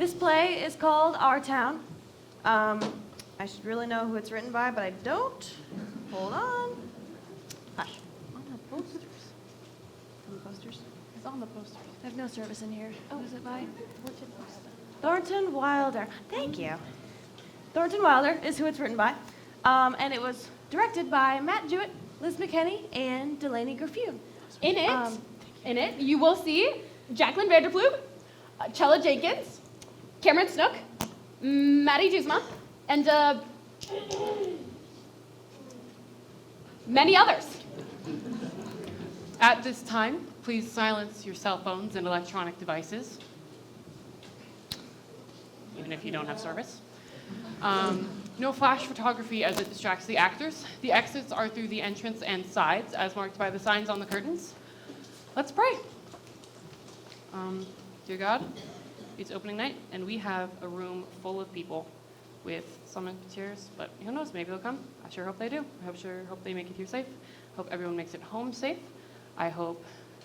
This play is called Our Town. I should really know who it's written by, but I don't. Hold on. Hush. On the posters. On the posters? It's on the posters. I have no service in here. Oh. Who's it by? What's it poster? Thornton Wilder. Thank you. Thornton Wilder is who it's written by. And it was directed by Matt Jewett, Liz McKenney, and Delaney Graffieu. In it, you will see Jacqueline Vanderploeg, Chella Jenkins, Cameron Snook, Maddie Duzma, and many others. At this time, please silence your cell phones and electronic devices, even if you don't have service. No flash photography as it distracts the actors. The exits are through the entrance and sides, as marked by the signs on the curtains. Let's pray. Dear God, it's opening night, and we have a room full of people with some empty chairs, but who knows, maybe they'll come. I sure hope they do. I sure hope they make it here safe. Hope everyone makes it home safe. I hope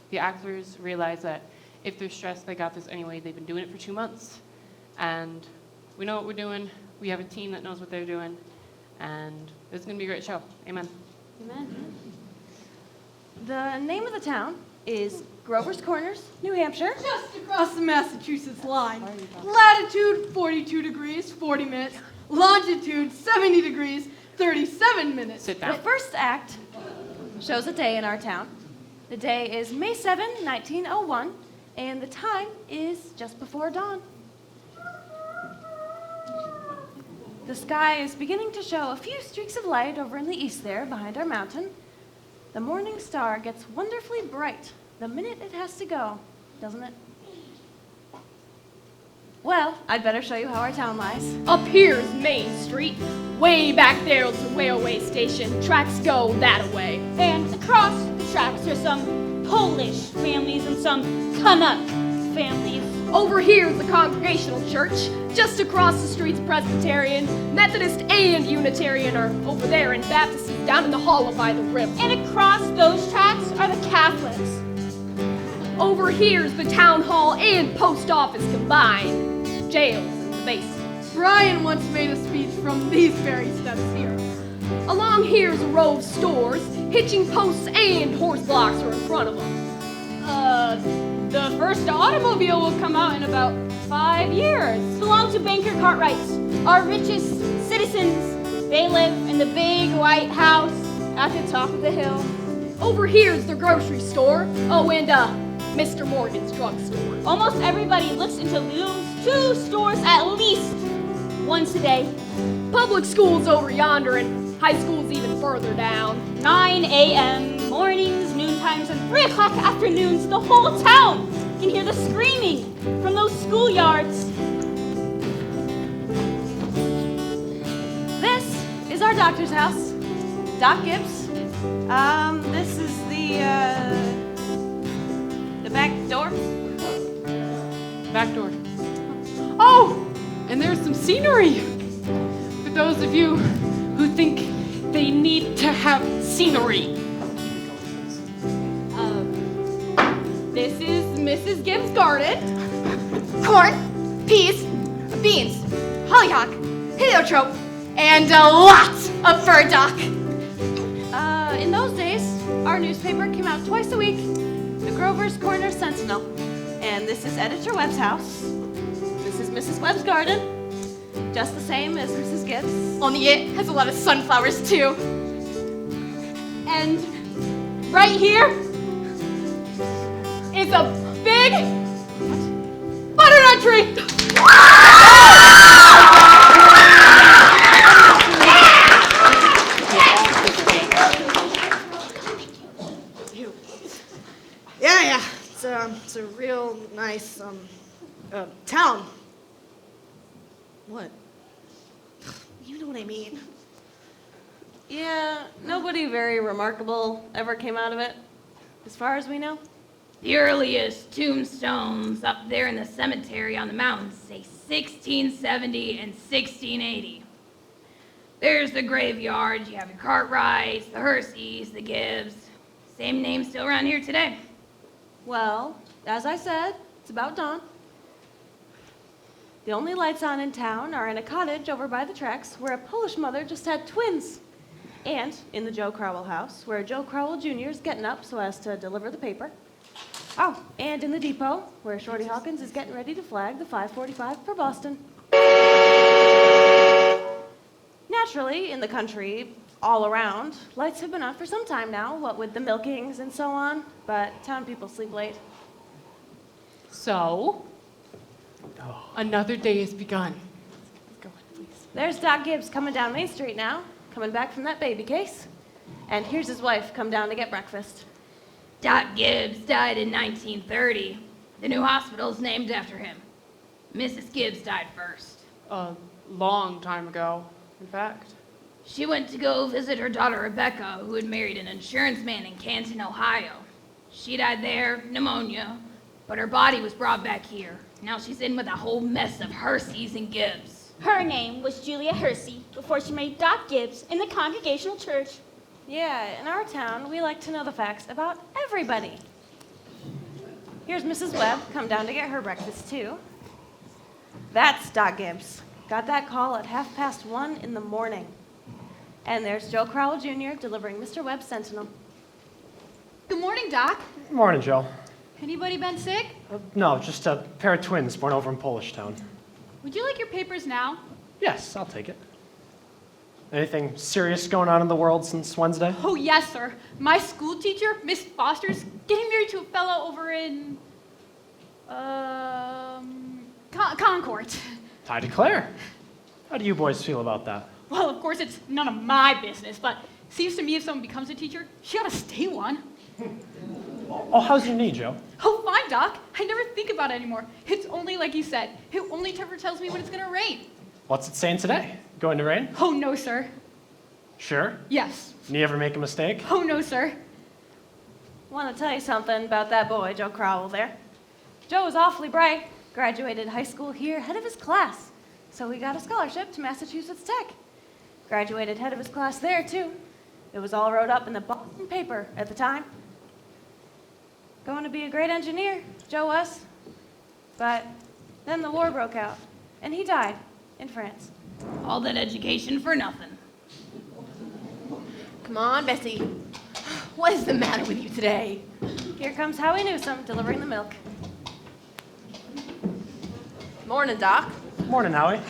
the actors realize that if they're stressed, they got this anyway. They've been doing it for 2 months, and we know what we're doing. We have a team that knows what they're doing, and it's going to be a great show. Amen. Amen. The name of the town is Grover's Corners, New Hampshire. Just across the Massachusetts line. Latitude 42 degrees, 40 minutes. Longitude 70 degrees, 37 minutes. Sit The down. first act shows a day in our town. The day is May 7, 1901, and the time is just before dawn. The sky is beginning to show a few streaks of light over in the east there, behind our mountain. The morning star gets wonderfully bright the minute it has to go, doesn't it? Well, I'd better show you how our town lies. Up here's Main Street. Way back there's the railway station. Tracks go that way. And across the tracks are some Polish families and some Canuck families. Over here's the Congregational Church. Just across the street's Presbyterian. Methodist and Unitarian are over there, and Baptist is down in the hollow by the river. And across those tracks are the Catholics. Over here's the town hall and post office combined. Jails in the basement. Brian once made a speech from these very steps here. Along here's a row of stores. Hitching posts and horse blocks are in front of them. The first automobile will come out in about 5 years. Belong to banker Cartwrights, our richest citizens. They live in the big white house at the top of the hill. Over here's the grocery store. Oh, and Mr. Morgan's drugstore. Almost everybody looks into those two stores at least once a day. Public school's over yonder, and high school's even further down. 9 a.m. mornings, noon times, and 3 o'clock afternoons, the whole town can hear the screaming from those schoolyards. This is our doctor's house, Doc Gibbs. This is the back door. Back door. Oh, and there's some scenery. For those of you who think they need to have scenery. This is Mrs. Gibbs' garden. Corn, peas, beans, hollyhock, heliotrope, and lots of burdock. In those days, our newspaper came out twice a week, the Grover's Corner Sentinel. And this is Editor Webb's house. This is Mrs. Webb's garden, just the same as Mrs. Gibbs. Only it has a lot of sunflowers too. And right here is a big butternut tree. Yeah. It's a real nice town. What? You know what I mean. Yeah, nobody very remarkable ever came out of it, as far as we know. The earliest tombstones up there in the cemetery on the mountains say 1670 and 1680. There's the graveyard, you have your Cartwrights, the Herseys, the Gibbs. Same name still around here today. Well, as I said, it's about dawn. The only lights on in town are in a cottage over by the tracks where a Polish mother just had twins. And in the Joe Crowell house, where Joe Crowell Jr. is getting up so as to deliver the paper. Oh, and in the depot, where Shorty Hawkins is getting ready to flag the 545 for Boston. Naturally, in the country, all around, lights have been on for some time now, what with the milkings and so on, but town people sleep late. So, another day has begun. Let's go, please. There's Doc Gibbs coming down Main Street now, coming back from that baby case. And here's his wife come down to get breakfast. Doc Gibbs died in 1930. The new hospital's named after him. Mrs. Gibbs died first. A long time ago, in fact. She went to go visit her daughter Rebecca, who had married an insurance man in Canton, Ohio. She died there, pneumonia, but her body was brought back here. Now she's in with a whole mess of Herseys and Gibbs. Her name was Julia Hersey before she married Doc Gibbs in the Congregational Church. Yeah, in our town, we like to know the facts about everybody. Here's Mrs. Webb, come down to get her breakfast, too. That's Doc Gibbs. Got that call at 1:30 in the morning. And there's Joe Crowell Jr. delivering Mr. Webb's Sentinel. Good morning, Doc. Morning, Joe. Anybody been sick? No, just a pair of twins born over in Polish Town. Would you like your papers now? Yes, I'll take it. Anything serious going on in the world since Wednesday? Oh, yes, sir. My school teacher, Miss Foster's, getting married to a fellow over in, Concord. I declare. How do you boys feel about that? Well, of course, it's none of my business, but seems to me if someone becomes a teacher, she ought to stay one. Oh, how's your knee, Joe? Oh, fine, Doc. I never think about it anymore. It's only like you said. It only ever tells me when it's going to rain. What's it saying today? Going to rain? Oh, no, sir. Sure. Yes. You ever make a mistake? Oh, no, sir. Want to tell you something about that boy, Joe Crowell, there. Joe was awfully bright, graduated high school here, head of his class. So he got a scholarship to Massachusetts Tech. Graduated head of his class there, too. It was all wrote up in the Boston paper at the time. Going to be a great engineer, Joe was. But then the war broke out, and he died in France. All that education for nothing. Come on, Bessie. What is the matter with you today? Here comes Howie Newsom delivering the milk. Morning, Doc. Morning, Howie.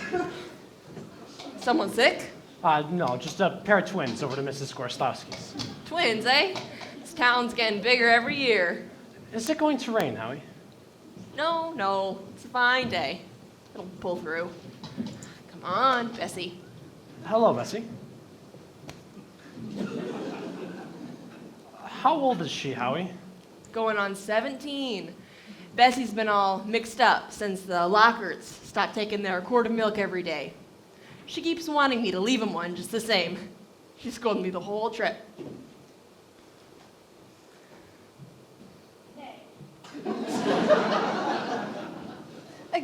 Someone sick? No, just a pair of twins over to Mrs. Gorstowski's. Twins, eh? This town's getting bigger every year. Is it going to rain, Howie? No, it's a fine day. It'll pull through. Come on, Bessie. Hello, Bessie. How old is she, Howie? Going on 17. Bessie's been all mixed up since the Lockharts stopped taking their quart of milk every day. She keeps wanting me to leave them one just the same. She scolded me the whole trip.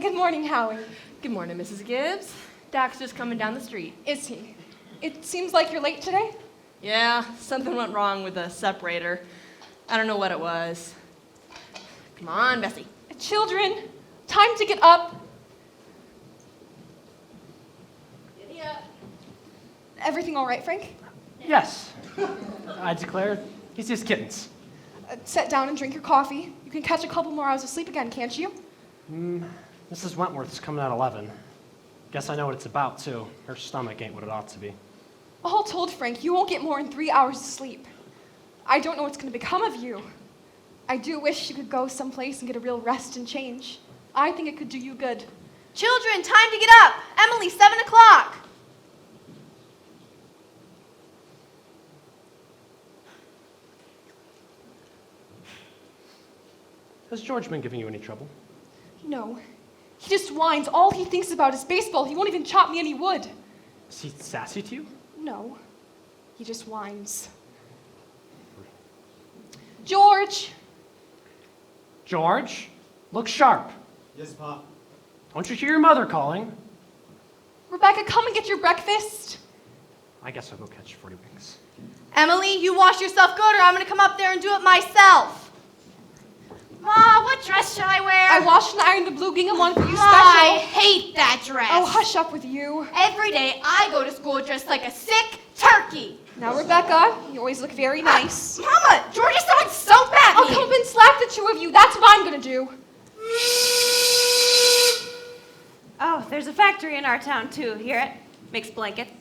Good morning, Howie. Good morning, Mrs. Gibbs. Doc's just coming down the street. Is he? It seems like you're late today. Yeah, something went wrong with the separator. I don't know what it was. Come on, Bessie. Children, time to get up. Everything all right, Frank? Yes. I declare he's just kittens. Sit down and drink your coffee. You can catch a couple more hours of sleep again, can't you? Mrs. Wentworth's coming at 11. Guess I know what it's about, too. Her stomach ain't what it ought to be. All told, Frank, you won't get more than 3 hours of sleep. I don't know what's going to become of you. I do wish you could go someplace and get a real rest and change. I think it could do you good. Children, time to get up. Emily, 7 o'clock. Has George been giving you any trouble? No. He just whines. All he thinks about is baseball. He won't even chop me any wood. Is he sassy to you? No. He just whines. George! George, look sharp. Yes, Pop. Don't you hear your mother calling? Rebecca, come and get your breakfast. I guess I'll go catch 40 wings. Emily, you wash yourself good or I'm going to come up there and do it myself. Ma, what dress shall I wear? I washed and ironed the blue gingham one for you special. I hate that dress. Oh, hush up with you. Every day I go to school dressed like a sick turkey. Now, Rebecca, you always look very nice. Mama, George is throwing soap at I'll me. come up and slap the two of you. That's what I'm gonna do. Oh, there's a factory in our town too. Hear it? Makes blankets.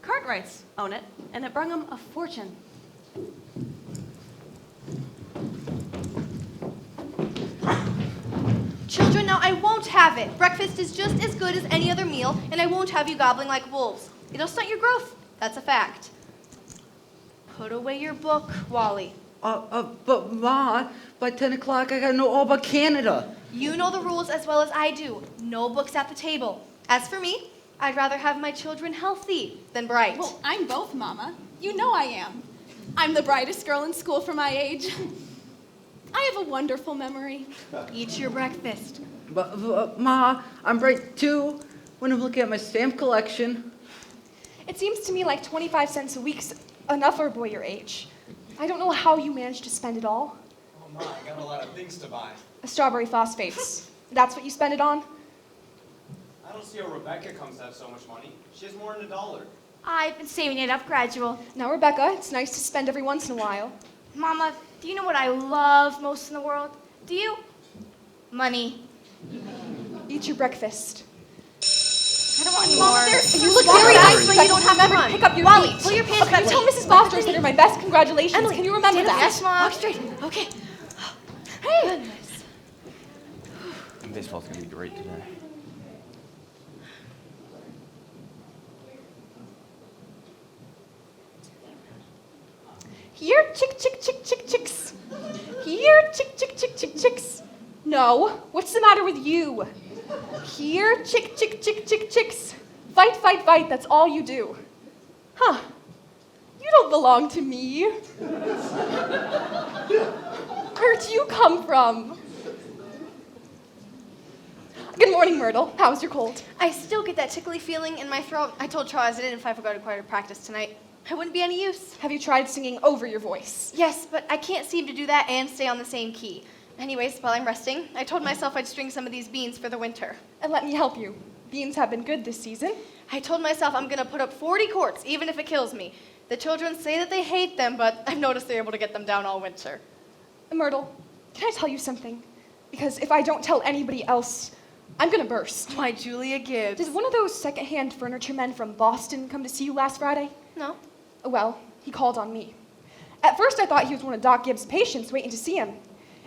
Cartwrights own it, and it brung them a fortune. Children, now I won't have it. Breakfast is just as good as any other meal, and I won't have you gobbling like wolves. It'll stunt your growth. That's a fact. Put away your book, Wally. But Ma, by 10 o'clock I gotta know all about Canada. You know the rules as well as I do. No books at the table. As for me, I'd rather have my children healthy than bright. Well, I'm both, Mama. You know I am. I'm the brightest girl in school for my age. I have a wonderful memory. Eat your breakfast. But Ma, I'm bright too when I'm looking at my stamp collection. It seems to me like 25 cents a week's enough for a boy your age. I don't know how you managed to spend it all. Oh my, I got a lot of things to buy. Strawberry phosphates. That's what you spend it on? I don't see how Rebecca comes to have so much money. She has more than $1. I've been saving it up gradual. Now, Rebecca, it's nice to spend every once in a while. Mama, do you know what I love most in the world? Do you? Money. Eat your breakfast. I don't want any more. You look very nice when you don't have to pick up your Wally, feet. pull your pants Okay, back. tell Mrs. Foster I sent her my best congratulations. Emily, Can you remember stand up. that? Yes, Mom. Walk straight. Okay. Hey. Baseball's gonna be great today. Here, chicks. Here, chicks. No, what's the matter with you? Here, chicks. Fight, that's all you do. Huh, you don't belong to me. Where'd you come from? Good morning, Myrtle. How's your cold? I still get that tickly feeling in my throat. I told Charles I didn't if I forgot to choir practice tonight. I wouldn't be any use. Have you tried singing over your voice? Yes, but I can't seem to do that and stay on the same key. Anyways, while I'm resting, I told myself I'd string some of these beans for the winter. And let me help you. Beans have been good this season. I told myself I'm gonna put up 40 quarts, even if it kills me. The children say that they hate them, but I've noticed they're able to get them down all winter. Myrtle, can I tell you something? Because if I don't tell anybody else, I'm gonna burst. Why, Julia Gibbs. Did one of those second-hand furniture men from Boston come to see you last Friday? No. Well, he called on me. At first I thought he was one of Doc Gibbs' patients waiting to see him.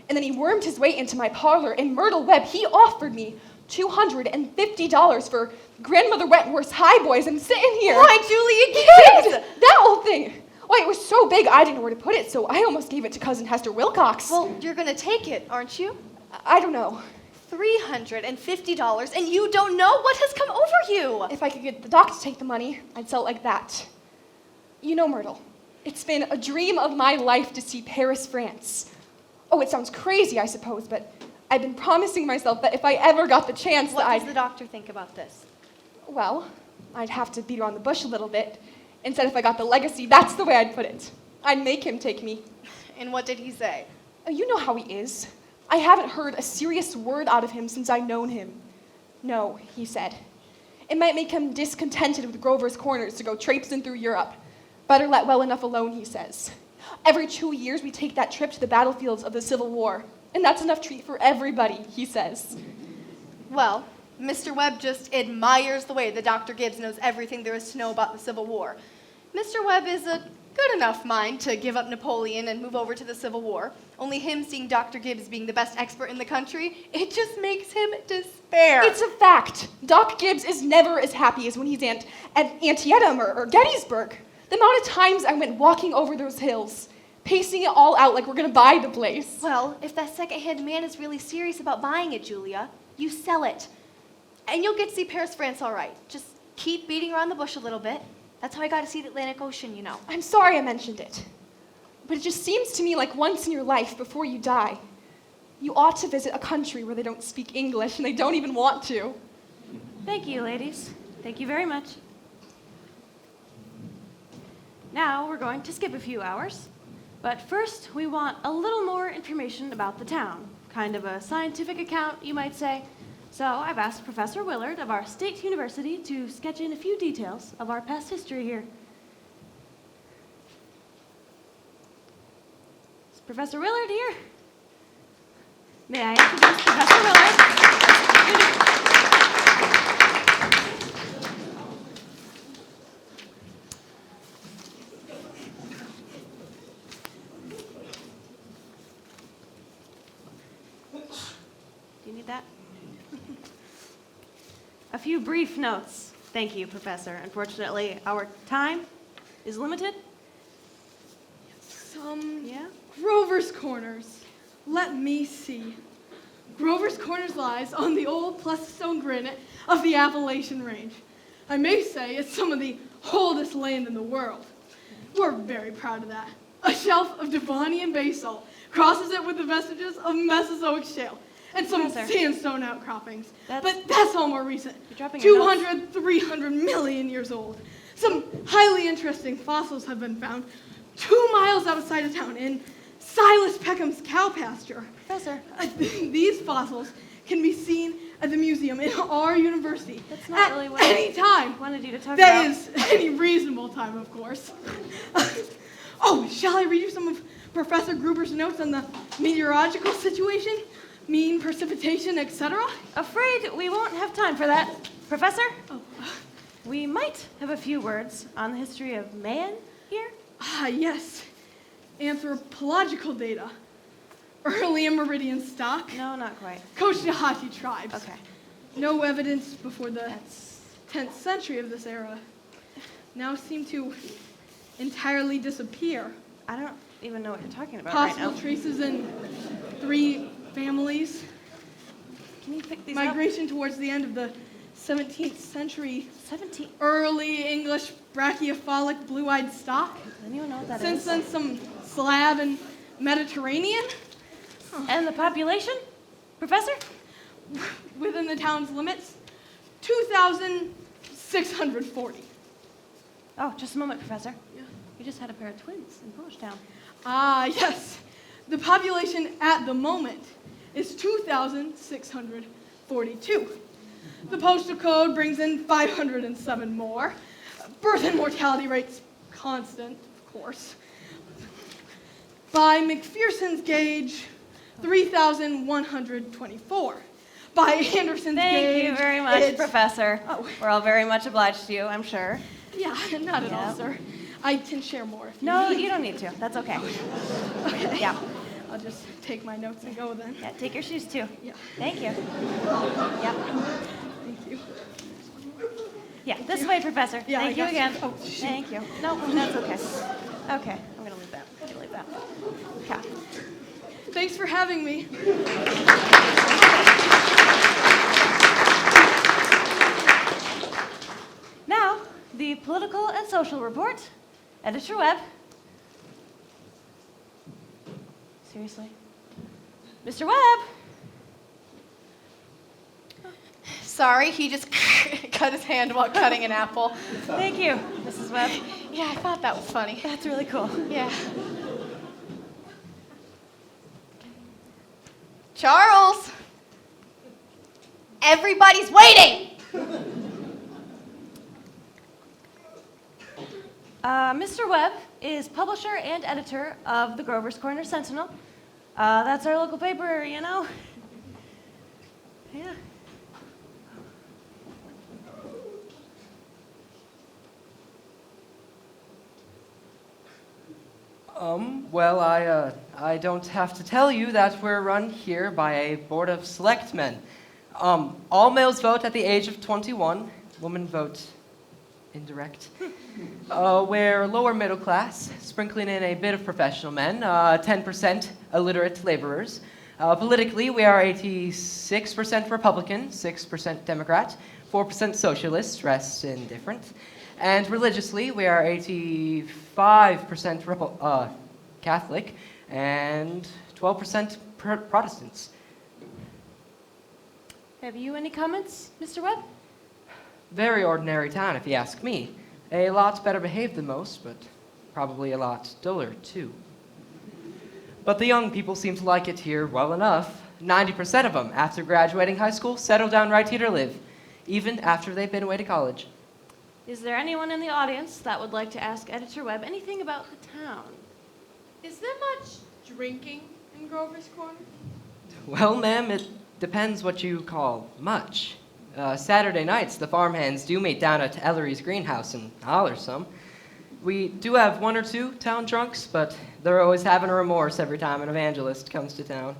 And then he wormed his way into my parlor, and Myrtle Webb, he offered me $250 for Grandmother Wentworth's high boys. I'm sitting here. Why, Julia Gibbs? That whole thing. Why, it was so big I didn't know where to put it, so I almost gave it to Cousin Hester Wilcox. Well, you're gonna take it, aren't you? I don't know. $350, and you don't know what has come over you. If I could get the doc to take the money, I'd sell it like that. You know, Myrtle, it's been a dream of my life to see Paris, France. Oh, it sounds crazy, I suppose, but I've been promising myself that if I ever got the chance What that does the doctor think about this? Well, I'd have to beat around the bush a little bit. Instead, if I got the legacy, that's the way I'd put it. I'd make him take me. And what did he say? Oh, you know how he is. I haven't heard a serious word out of him since I've known him. No, he said. It might make him discontented with Grover's Corners to go traipsing through Europe. Better let well enough alone, he says. Every 2 years, we take that trip to the battlefields of the Civil War. And that's enough treat for everybody, he says. Well, Mr. Webb just admires the way that Dr. Gibbs knows everything there is to know about the Civil War. Mr. Webb is a good enough mind to give up Napoleon and move over to the Civil War. Only him seeing Dr. Gibbs being the best expert in the country, it just makes him despair. It's a fact. Doc Gibbs is never as happy as when he's at Antietam or Gettysburg. The amount of times I went walking over those hills, pacing it all out like we're gonna buy the place. Well, if that second-hand man is really serious about buying it, Julia, you sell it. And you'll get to see Paris, France all right. Just keep beating around the bush a little bit. That's how I got to see the Atlantic Ocean, you know. I'm sorry I mentioned it. But it just seems to me like once in your life, before you die, you ought to visit a country where they don't speak English and they don't even want to. Thank you, ladies. Thank you very much. Now we're going to skip a few hours. But first, we want a little more information about the town. Kind of a scientific account, you might say. So I've asked Professor Willard of our State University to sketch in a few details of our past history here. Is Professor Willard here? May I introduce Professor Willard? Do you need that? A few brief notes. Thank you, Professor. Unfortunately, our time is limited. Yeah? Grover's Corners. Let me see. Grover's Corners lies on the old Pleistocene granite of the Appalachian Range. I may say it's some of the oldest land in the world. We're very proud of that. A shelf of Devonian basalt crosses it with the vestiges of Mesozoic shale and some sandstone outcroppings. But that's all more recent. 200, 300 million years old. Some highly interesting fossils have been found 2 miles outside of town in Silas Peckham's cow pasture. Professor. These fossils can be seen at the museum in our university. That's not at really what any time. I wanted you to talk about. That is any reasonable time, of course. Oh, shall I read you some of Professor Gruber's notes on the meteorological situation? Mean precipitation, etc.? Afraid we won't have time for that. Professor? Oh. We might have a few words on the history of man here. Ah, yes. Anthropological data. Early Meridian stock. No, not quite. Cochattaway tribes. Okay. No evidence before the 10th century of this era. Now seem to entirely disappear. I don't even know what you're talking about Possible right now. traces in 3 families. Can you pick these Migration towards the end of the 17th century. 17th? Early English brachiophilic blue-eyed stock. Does anyone know what that Since is? then, some Slav and Mediterranean. And the population, Professor? Within the town's limits, 2,640. Oh, just a moment, Professor. Yeah. You just had a pair of twins in Polish Town. Ah, yes. The population at the moment is 2,642. The postal code brings in 507 more. Birth and mortality rates constant, of course. By McPherson's gauge, 3,124. By Anderson's gauge, Thank you very much, it's- Professor. Oh. We're all very much obliged to you, I'm sure. Yeah, not at all, sir. I can share more if you No, need. you don't need to. That's okay. Okay. Yeah. I'll just take my notes and go then. Yeah, take your shoes too. Yeah. Thank you. Yep. Thank you. Yeah, this way, Professor. Yeah, Thank I you got again. you. Oh, shoot. Thank you. No, that's okay. Okay, I'm gonna leave that. I'm gonna leave that. Okay. Thanks for having me. Now, the political and social report. Editor Webb. Seriously? Mr. Webb? Sorry, he just cut his hand while cutting an apple. Thank you, Mrs. Webb. Yeah, I thought that was funny. That's really cool. Yeah. Charles! Everybody's waiting! Mr. Webb is publisher and editor of the Grover's Corner Sentinel. That's our local paper, you know. Yeah. Well, I don't have to tell you that we're run here by a board of selectmen. All males vote at the age of 21. Women vote indirect. We're lower middle class, sprinkling in a bit of professional men, 10% illiterate laborers. Politically, we are 86% Republican, 6% Democrat, 4% socialist, rest indifferent. And religiously, we are 85% Catholic and 12% Protestants. Have you any comments, Mr. Webb? Very ordinary town, if you ask me. A lot better behaved than most, but probably a lot duller, too. But the young people seem to like it here well enough. 90% of them, after graduating high school, settle down right here to live, even after they've been away to college. Is there anyone in the audience that would like to ask Editor Webb anything about the town? Is there much drinking in Grover's Corner? Well, ma'am, it depends what you call much. Saturday nights, the farmhands do meet down at Ellery's greenhouse and holler some. We do have one or two town drunks, but they're always having a remorse every time an evangelist comes to town.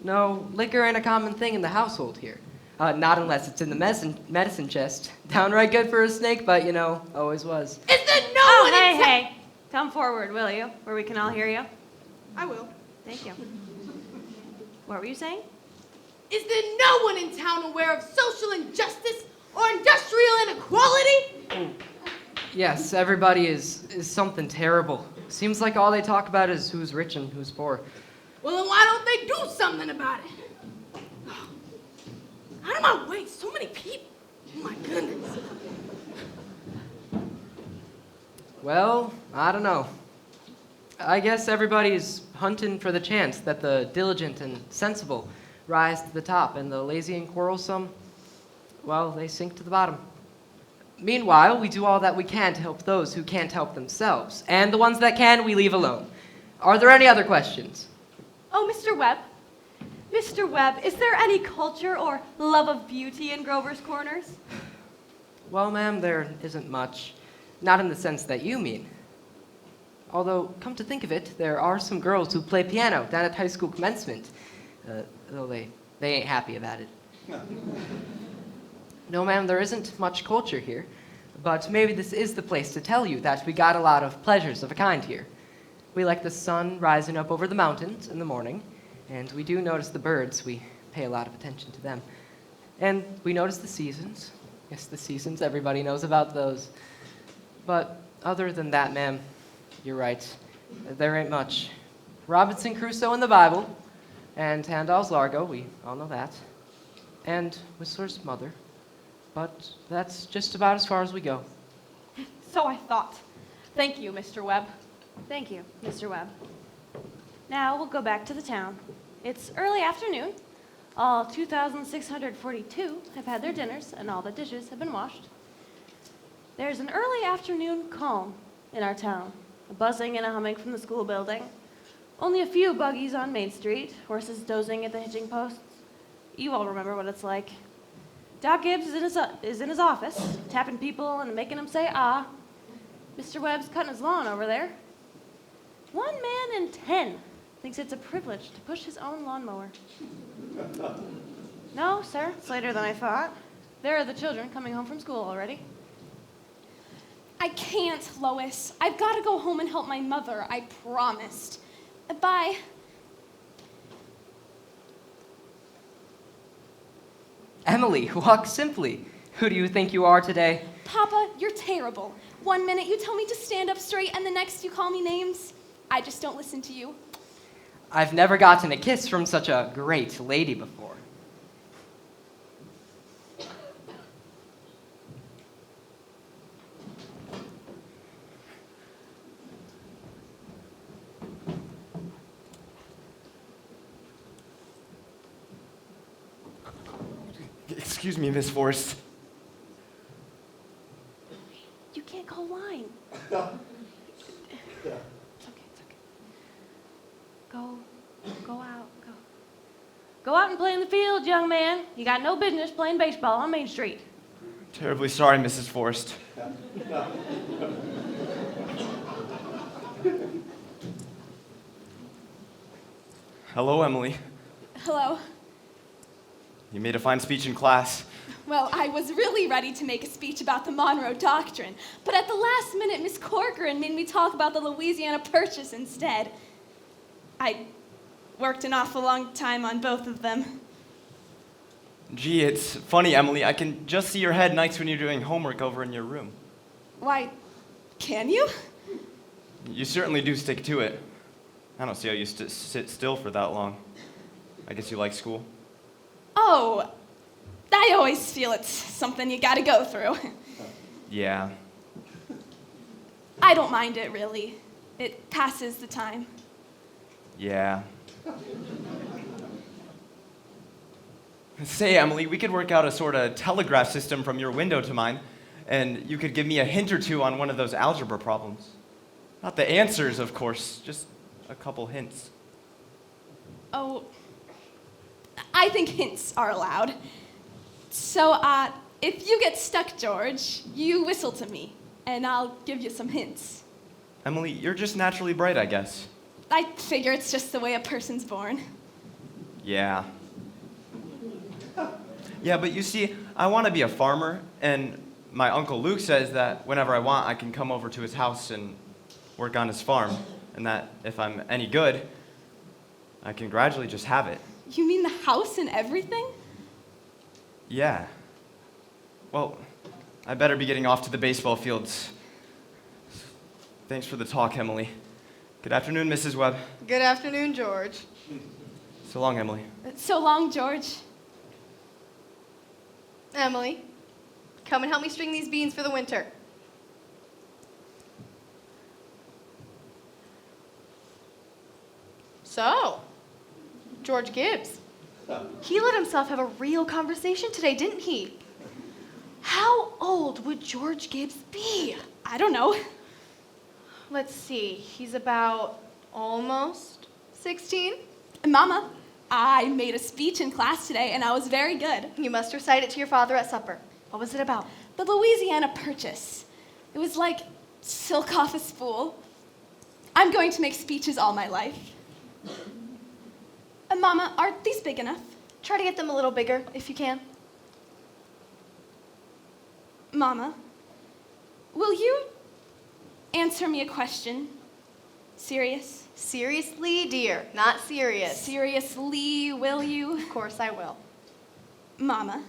No, liquor ain't a common thing in the household here. Not unless it's in the medicine chest. Downright good for a snake bite, you know, always was. Is there no one in Hey, come forward, will you, where we can all hear you? I will. Thank you. What were you saying? Is there no one in town aware of social injustice or industrial inequality? Yes, everybody is something terrible. Seems like all they talk about is who's rich and who's poor. Well, then why don't they do something about it? Out of my way, so many people. Oh my goodness. Well, I don't know. I guess everybody's hunting for the chance that the diligent and sensible rise to the top, and the lazy and quarrelsome, well, they sink to the bottom. Meanwhile, we do all that we can to help those who can't help themselves, and the ones that can, we leave alone. Are there any other questions? Oh, Mr. Webb. Mr. Webb, is there any culture or love of beauty in Grover's Corners? Well, ma'am, there isn't much. Not in the sense that you mean. Although, come to think of it, there are some girls who play piano down at high school commencement. Though they ain't happy about it. No, ma'am, there isn't much culture here. But maybe this is the place to tell you that we got a lot of pleasures of a kind here. We like the sun rising up over the mountains in the morning, and we do notice the birds. We pay a lot of attention to them. And we notice the seasons. Yes, the seasons, everybody knows about those. But other than that, ma'am, you're right. There ain't much. Robinson Crusoe in the Bible, and Handal's Largo, we all know that. And Whistler's mother. But that's just about as far as we go. So I thought. Thank you, Mr. Webb. Thank you, Mr. Webb. Now we'll go back to the town. It's early afternoon. All 2,642 have had their dinners, and all the dishes have been washed. There's an early afternoon calm in our town, a buzzing and a humming from the school building. Only a few buggies on Main Street, horses dozing at the hitching posts. You all remember what it's like. Doc Gibbs is in his office, tapping people and making them say ah. Mr. Webb's cutting his lawn over there. 1 man in 10 thinks it's a privilege to push his own lawnmower. No, sir, it's later than I thought. There are the children coming home from school already. I can't, Lois. I've got to go home and help my mother. I promised. Bye. Emily, walk simply. Who do you think you are today? Papa, you're terrible. 1 minute you tell me to stand up straight, and the next you call me names. I just don't listen to you. I've never gotten a kiss from such a great lady before. Excuse me, Miss Forrest. You can't call line. It's okay, it's okay. Go out, go. Go out and play in the field, young man. You got no business playing baseball on Main Street. Terribly sorry, Mrs. Forrest. Hello, Emily. Hello. You made a fine speech in class. Well, I was really ready to make a speech about the Monroe Doctrine, but at the last minute, Miss Corcoran made me talk about the Louisiana Purchase instead. I worked an awful long time on both of them. Gee, it's funny, Emily. I can just see your head nights when you're doing homework over in your room. Why, can you? You certainly do stick to it. I don't see how you sit still for that long. I guess you like school? Oh, I always feel it's something you gotta go through. Yeah. I don't mind it, really. It passes the time. Yeah. Say, Emily, we could work out a sort of telegraph system from your window to mine, and you could give me a hint or two on one of those algebra problems. Not the answers, of course, just a couple hints. Oh, I think hints are allowed. So, if you get stuck, George, you whistle to me, and I'll give you some hints. Emily, you're just naturally bright, I guess. I figure it's just the way a person's born. Yeah. Yeah, but you see, I want to be a farmer, and my Uncle Luke says that whenever I want, I can come over to his house and work on his farm, and that if I'm any good, I can gradually just have it. You mean the house and everything? Yeah. Well, I better be getting off to the baseball fields. Thanks for the talk, Emily. Good afternoon, Mrs. Webb. Good afternoon, George. So long, Emily. So long, George. Emily, come and help me string these beans for the winter. So, George Gibbs. He let himself have a real conversation today, didn't he? How old would George Gibbs be? I don't know. Let's see, he's about almost 16? Mama, I made a speech in class today, and I was very good. You must recite it to your father at supper. What was it about? The Louisiana Purchase. It was like silk off a spool. I'm going to make speeches all my life. Mama, are these big enough? Try to get them a little bigger, if you can. Mama, will you answer me a question? Serious? Seriously, dear, not serious. Seriously, will you? Of course I will. Mama,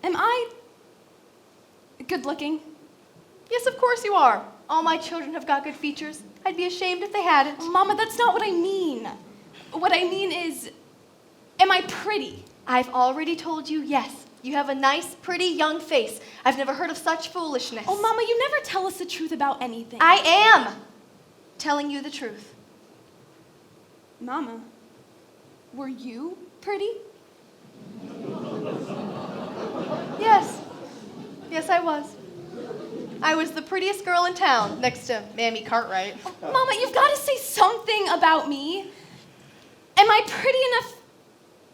am I good looking? Yes, of course you are. All my children have got good features. I'd be ashamed if they hadn't. Mama, that's not what I mean. What I mean is, am I pretty? I've already told you yes. You have a nice, pretty young face. I've never heard of such foolishness. Oh, Mama, you never tell us the truth about anything. I am telling you the truth. Mama, were you pretty? Yes. Yes, I was. I was the prettiest girl in town, next to Mammy Cartwright. Mama, you've got to say something about me. Am I pretty enough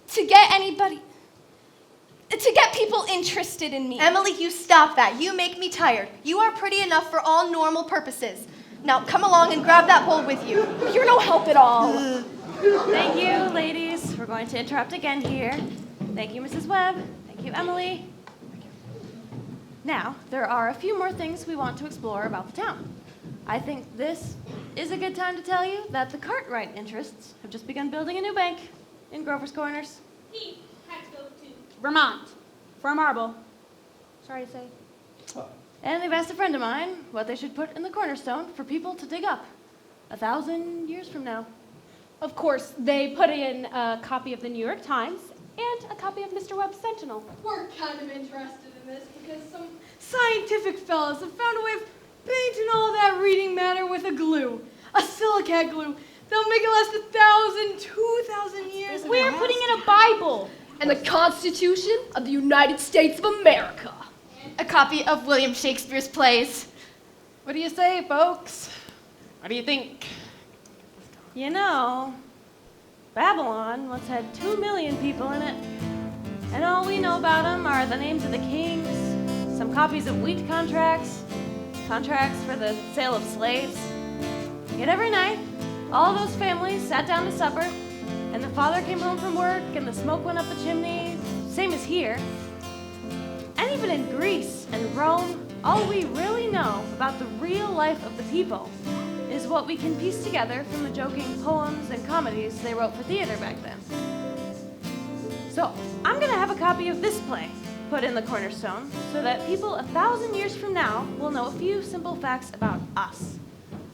to get anybody, to get people interested in me? Emily, you stop that. You make me tired. You are pretty enough for all normal purposes. Now, come along and grab that bowl with you. You're no help at all. Thank you, ladies. We're going to interrupt again here. Thank you, Mrs. Webb. Thank you, Emily. Now, there are a few more things we want to explore about the town. I think this is a good time to tell you that the Cartwright interests have just begun building a new bank in Grover's Corners. He had to go to Vermont for a marble. Sorry to say. And they've asked a friend of mine what they should put in the cornerstone for people to dig up 1,000 years from now. Of course, they put in a copy of the New York Times and a copy of Mr. Webb's Sentinel. We're kind of interested in this because some scientific fellas have found a way of painting all that reading matter with a glue, a silicate glue. They'll make it last 1,000, 2,000 years. We're putting in a Bible and the Constitution of the United States of America. A copy of William Shakespeare's plays. What do you say, folks? What do you think? You know, Babylon once had 2 million people in it, and all we know about them are the names of the kings, some copies of wheat contracts, contracts for the sale of slaves. Yet every night, all those families sat down to supper, and the father came home from work, and the smoke went up the chimney, same as here. And even in Greece and Rome, all we really know about the real life of the people is what we can piece together from the joking poems and comedies they wrote for theater back then. So I'm gonna have a copy of this play put in the cornerstone so that people 1,000 years from now will know a few simple facts about us.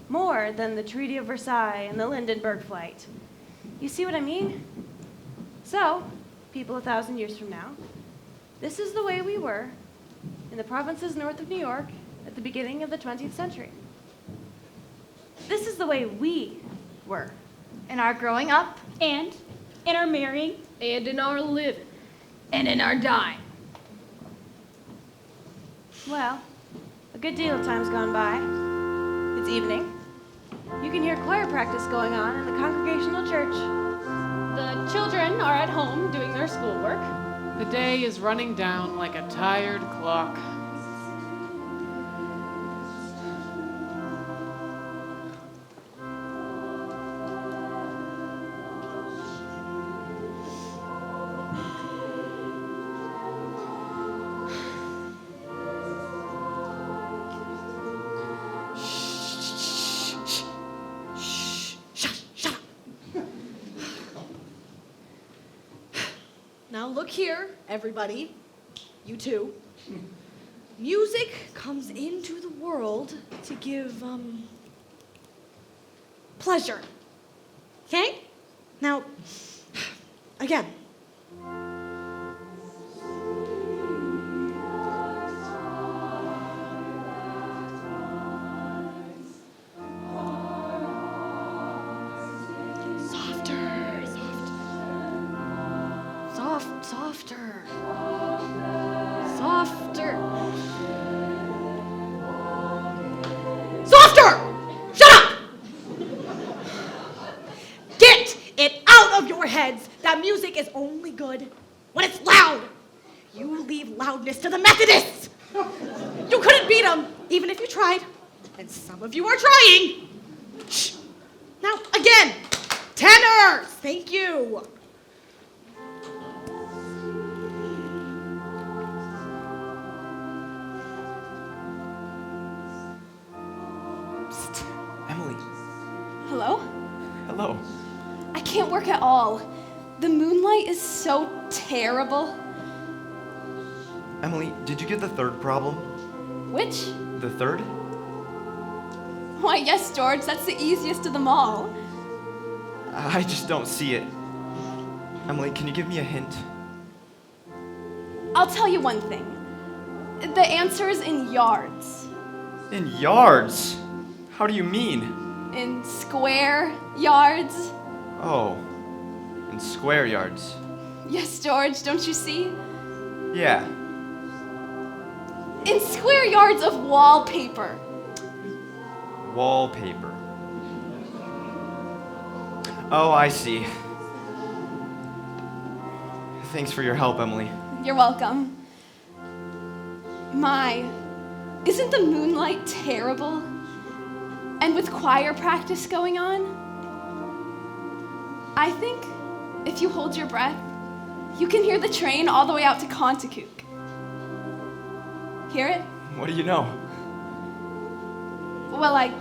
More than the Treaty of Versailles and the Lindenberg Flight. You see what I mean? So, people 1,000 years from now, this is the way we were in the provinces north of New York at the beginning of the 20th century. This is the way we were In our growing up. And in our marrying. And in our living. And in our dying. Well, a good deal of time's gone by. It's evening. You can hear choir practice going on in the Congregational Church. The children are at home doing their schoolwork. The day is running down like a tired clock. Now look here, everybody. You too. Music comes into the world to give, pleasure. Okay? Now, again. Softer. Softer! Shut up! Get it out of your heads that music is only good when it's loud. You leave loudness to the Methodists. You couldn't beat them, even if you tried. And some of you are trying. Shh. Now, again, tenors. Thank you. Emily. Hello? Hello. I can't work at all. The moonlight is so terrible. Emily, did you get the third problem? Which? The third? Why, yes, George, that's the easiest of them all. I just don't see it. Emily, can you give me a hint? I'll tell you one thing. The answer is in yards. In yards? How do you mean? In square yards. Oh, in square yards. Yes, George, don't you see? Yeah. In square yards of wallpaper. Wallpaper. Oh, I see. Thanks for your help, Emily. You're welcome. My, isn't the moonlight terrible? And with choir practice going on? I think if you hold your breath, you can hear the train all the way out to Contacute. Hear it? What do you know? Well, I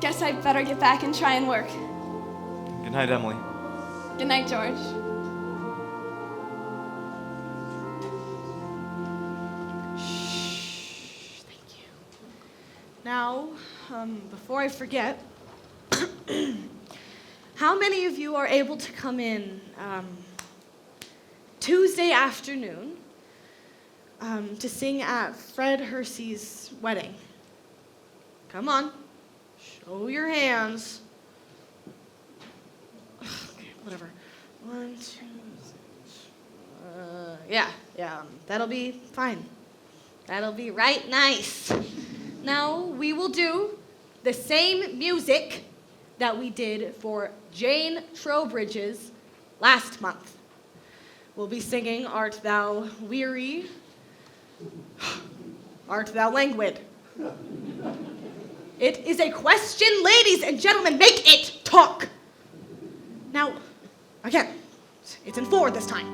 guess I'd better get back and try and work. Good night, Emily. Good night, George. Now, before I forget, how many of you are able to come in Tuesday afternoon to sing at Fred Hersey's wedding? Come on, show your hands. Okay, whatever. 1, 2, 6. Yeah, that'll be fine. That'll be right nice. Now, we will do the same music that we did for Jane Trowbridge's last month. We'll be singing Art Thou Weary, Art Thou Languid. It is a question, ladies and gentlemen, make it talk. Now, again, it's in 4 this time.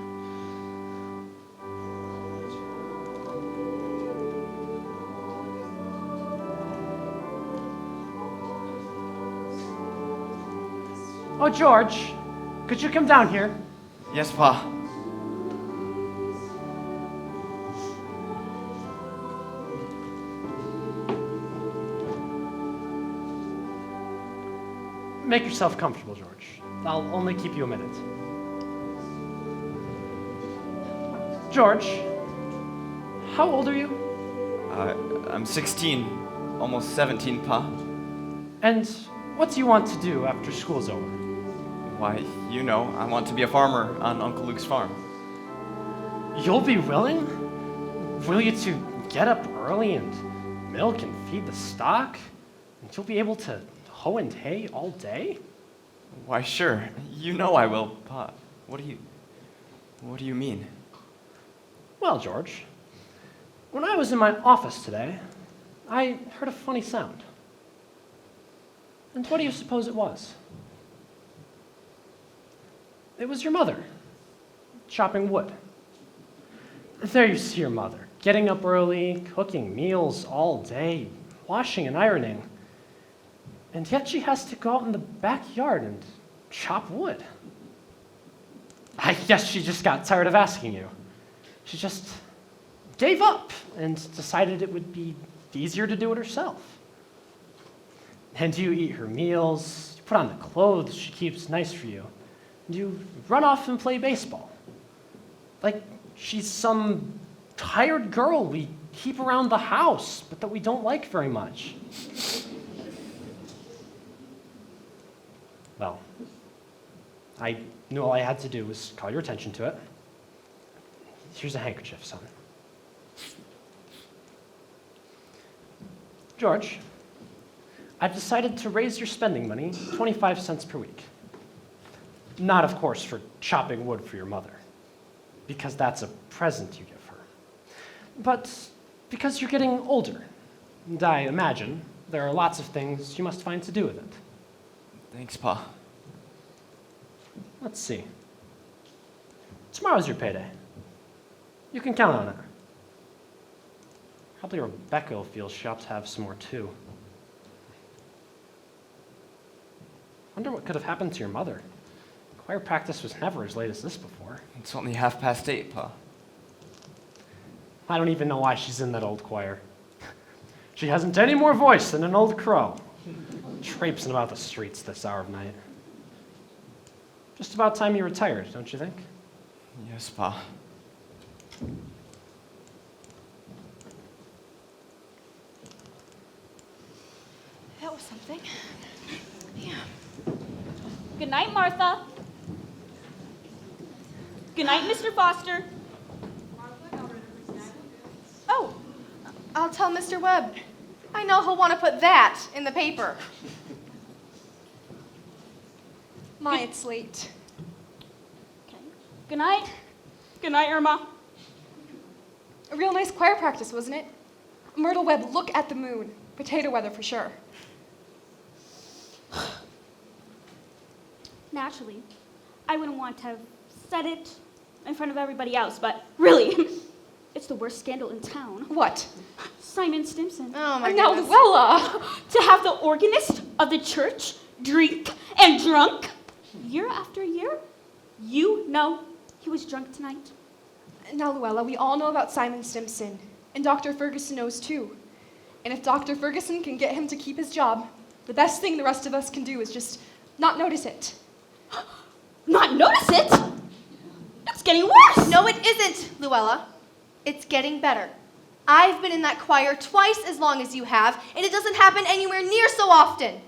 Oh, George, could you come down here? Yes, Pa. Make yourself comfortable, George. I'll only keep you a minute. George, how old are you? I'm 16, almost 17, Pa. And what do you want to do after school's over? Why, you know, I want to be a farmer on Uncle Luke's farm. You'll be willing? Will you two get up early and milk and feed the stock? And you'll be able to hoe and hay all day? Why, sure. You know I will, Pa. What do you mean? Well, George, when I was in my office today, I heard a funny sound. And what do you suppose it was? It was your mother, chopping wood. There you see your mother, getting up early, cooking meals all day, washing and ironing. And yet she has to go out in the backyard and chop wood. I guess she just got tired of asking you. She just gave up and decided it would be easier to do it herself. And you eat her meals, you put on the clothes she keeps nice for you, and you run off and play baseball. Like she's some tired girl we keep around the house, but that we don't like very much. Well, I knew all I had to do was call your attention to it. Here's a handkerchief, son. George, I've decided to raise your spending money 25 cents per week. Not, of course, for chopping wood for your mother, because that's a present you give her, but because you're getting older, and I imagine there are lots of things you must find to do with it. Thanks, Pa. Let's see. Tomorrow's your payday. You can count on it. Probably Rebecca will feel she'll have to have some more too. Wonder what could have happened to your mother. Choir practice was never as late as this before. It's only 8:30, Pa. I don't even know why she's in that old choir. She hasn't any more voice than an old crow, traipsing about the streets this hour of night. Just about time you retired, don't you think? Yes, Pa. That was something. Yeah. Good night, Martha. Good night, Mr. Foster. Oh, I'll tell Mr. Webb. I know he'll want to put that in the paper. My, it's late. Good night. Good night, Irma. A real nice choir practice, wasn't it? Myrtle Webb, look at the moon. Potato weather for sure. Naturally, I wouldn't want to have said it in front of everybody else, but really, it's the worst scandal in town. What? Simon Stimson. Oh my Now, goodness. Luella! To have the organist of the church drink and drunk year after year? You know he was drunk tonight. Now, Luella, we all know about Simon Stimson, and Dr. Ferguson knows too. And if Dr. Ferguson can get him to keep his job, the best thing the rest of us can do is just not notice it. Not notice it? It's getting worse. No, it isn't, Luella. It's getting better. I've been in that choir twice as long as you have, and it doesn't happen anywhere near so often.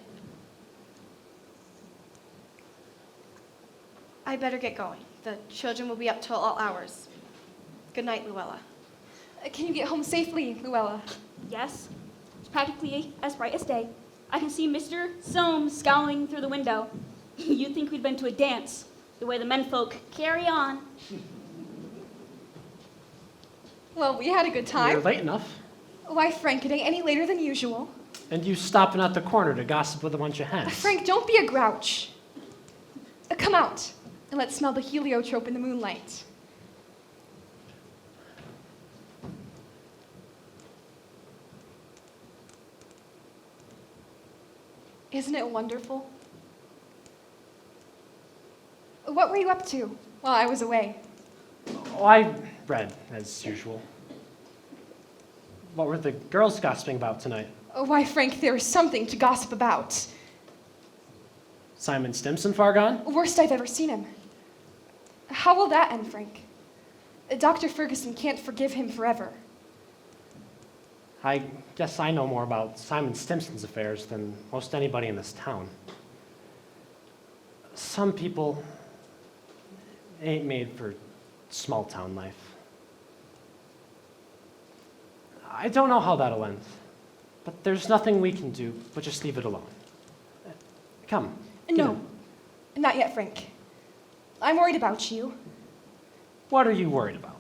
I better get going. The children will be up till all hours. Good night, Luella. Can you get home safely, Luella? Yes, it's practically as bright as day. I can see Mr. Soames scowling through the window. You'd think we'd been to a dance, the way the menfolk carry on. Well, we had a good time. You're late enough. Why, Frank, it ain't any later than usual. And you stopping at the corner to gossip with a bunch of hens. Frank, don't be a grouch. Come out, and let's smell the heliotrope in the moonlight. Isn't it wonderful? What were you up to while I was away? Oh, I read, as usual. What were the girls gossiping about tonight? Oh, why, Frank, there is something to gossip about. Simon Stimson far gone? Worst I've ever seen him. How will that end, Frank? Dr. Ferguson can't forgive him forever. I guess I know more about Simon Stimson's affairs than most anybody in this town. Some people ain't made for small town life. I don't know how that'll end, but there's nothing we can do but just leave it alone. Come. get No, in. not yet, Frank. I'm worried about you. What are you worried about?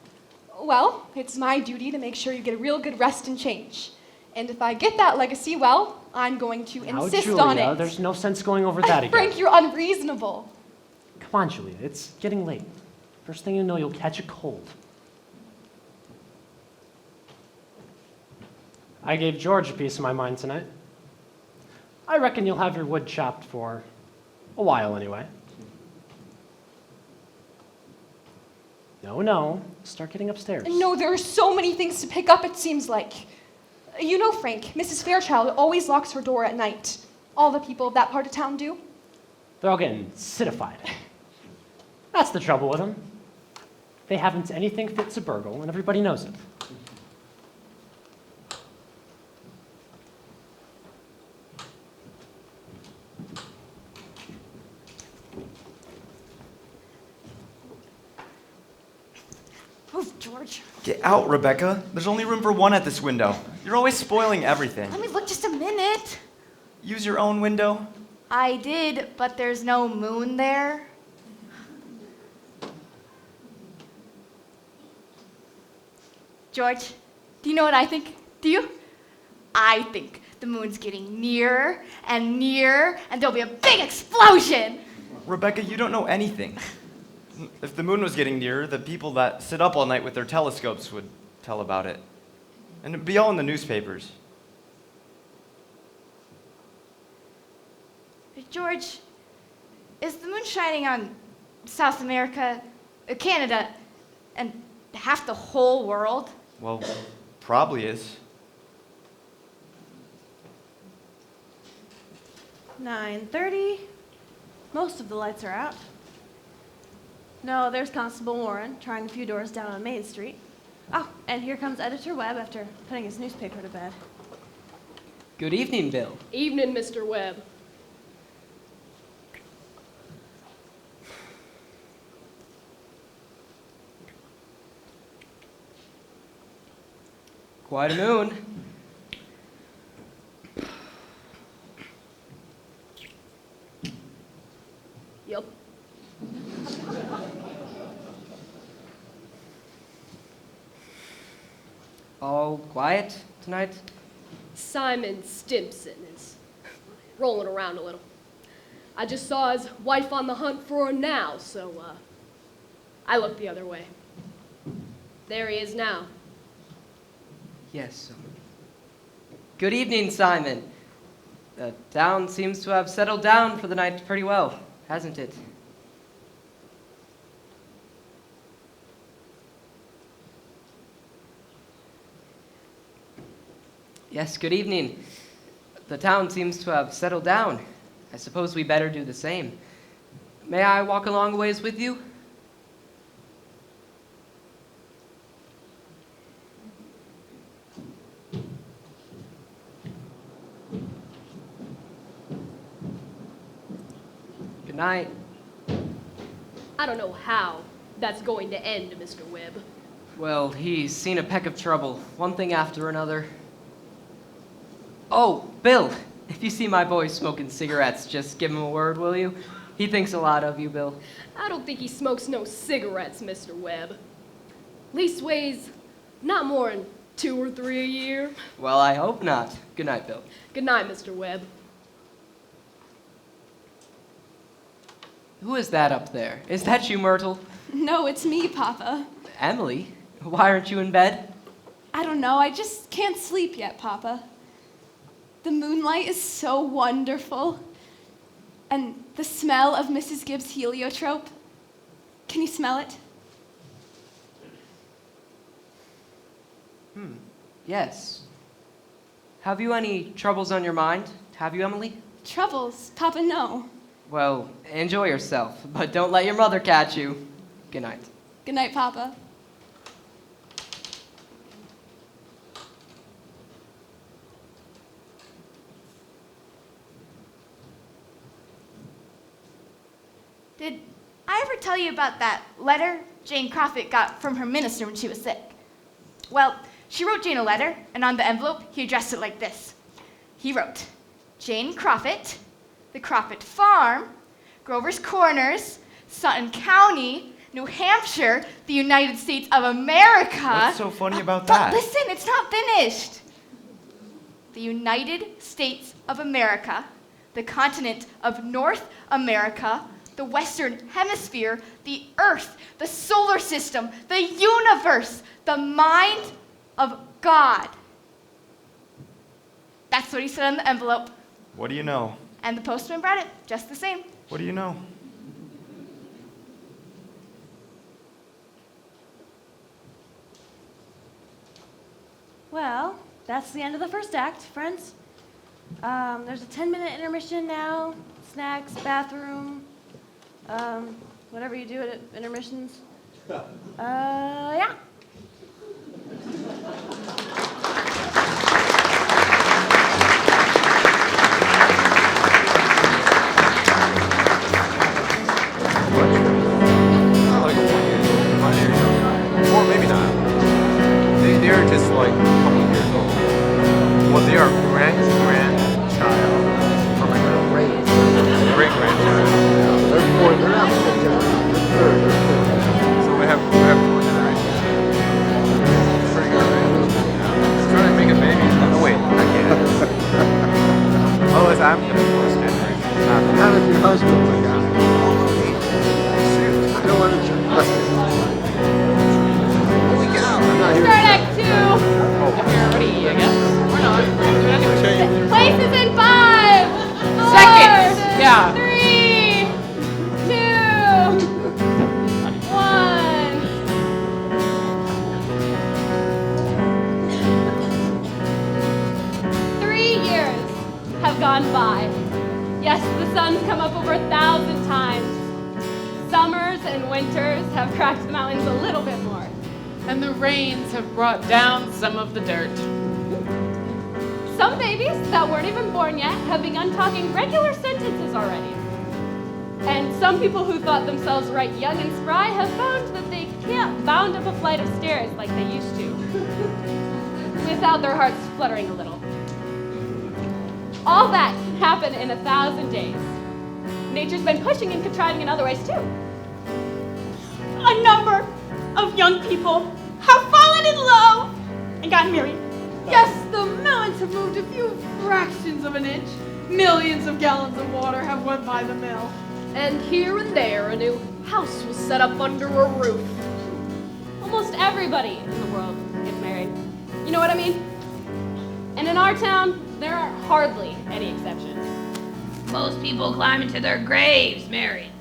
Well, it's my duty to make sure you get a real good rest and change. And if I get that legacy, well, I'm going to insist Julia, on it. There's no sense going over that again. Frank, you're unreasonable. Come on, Julia, it's getting late. First thing you know, you'll catch a cold. I gave George a piece of my mind tonight. I reckon you'll have your wood chopped for a while anyway. No, start getting upstairs. No, there are so many things to pick up, it seems like. You know, Frank, Mrs. Fairchild always locks her door at night. All the people of that part of town do. They're all getting citified. That's the trouble with them. They haven't anything fit to burgle, and everybody knows it. Move, George. Get out, Rebecca. There's only room for one at this window. You're always spoiling everything. Let me look just a minute. Use your own window. I did, but there's no moon there. George, do you know what I think? Do you? I think the moon's getting nearer and nearer, and there'll be a big explosion. Rebecca, you don't know anything. If the moon was getting nearer, the people that sit up all night with their telescopes would tell about it. And it'd be all in the newspapers. George, is the moon shining on South America, Canada, and half the whole world? Well, probably is. 9:30. Most of the lights are out. No, there's Constable Warren trying a few doors down on Main Street. Oh, and here comes Editor Webb after putting his newspaper to bed. Good evening, Bill. Evening, Mr. Webb. Quite a moon. Yup. All quiet tonight? Simon Stimson is rolling around a little. I just saw his wife on the hunt for him now, so I looked the other way. There he is now. Yes. Good evening, Simon. The town seems to have settled down for the night pretty well, hasn't it? Yes, good evening. The town seems to have settled down. I suppose we better do the same. May I walk along a ways with you? Good night. I don't know how that's going to end, Mr. Webb. Well, he's seen a peck of trouble, one thing after another. Oh, Bill, if you see my boy smoking cigarettes, just give him a word, will you? He thinks a lot of you, Bill. I don't think he smokes no cigarettes, Mr. Webb. Leastways, not more than 2 or 3 a year. Well, I hope not. Good night, Bill. Good night, Mr. Webb. Who is that up there? Is that you, Myrtle? No, it's me, Papa. Emily? Why aren't you in bed? I don't know. I just can't sleep yet, Papa. The moonlight is so wonderful. And the smell of Mrs. Gibbs' heliotrope. Can you smell it? Yes. Have you any troubles on your mind? Have you, Emily? Troubles? Papa, no. Well, enjoy yourself, but don't let your mother catch you. Good night. Good night, Papa. Did I ever tell you about that letter Jane Crawford got from her minister when she was sick? Well, she wrote Jane a letter, and on the envelope, he addressed it like this. He wrote, Jane Crawford, the Crawford Farm, Grover's Corners, Sutton County, New Hampshire, the United States of America. What's so funny about But that? listen, it's not finished. The United States of America, the continent of North America, the Western Hemisphere, the Earth, the solar system, the universe, the mind of God. That's what he said on the envelope. What do you know? And the postman brought it just the same. What do you know? Well, that's the end of the first act, friends. There's a 10-minute intermission now. Snacks, bathroom, whatever you do at intermissions. Yeah. Or maybe not. They're just like a couple years old. Well, they are grandchild from my great-grandchild. They're not third. So we have four generations. Pretty good, right? Just trying to make a baby. No, wait, I can't. Otherwise, I'm the fourth generation. How does your husband look out? I don't want to Start Act 2. Ready, I guess. We're not. Places in 5, 4, Seconds. Yeah. 3, 2, 1. 3 years have gone by. Yes, the sun's come up over 1,000 times. Summers and winters have cracked the mountains a little bit more. And the rains have brought down some of the dirt. Some babies that weren't even born yet have begun talking regular sentences already. And some people who thought themselves right young and spry have found that they can't bound up a flight of stairs like they used to, without their hearts fluttering a little. All that can happen in 1,000 days. Nature's been pushing and contriving in other ways too. A number of young people have fallen in love and gotten married. Yes, the mountains have moved a few fractions of an inch. Millions of gallons of water have went by the mill. And here and there, a new house was set up under a roof. Almost everybody in the world gets married. You know what I mean? And in our town, there are hardly any exceptions. Most people climb into their graves married.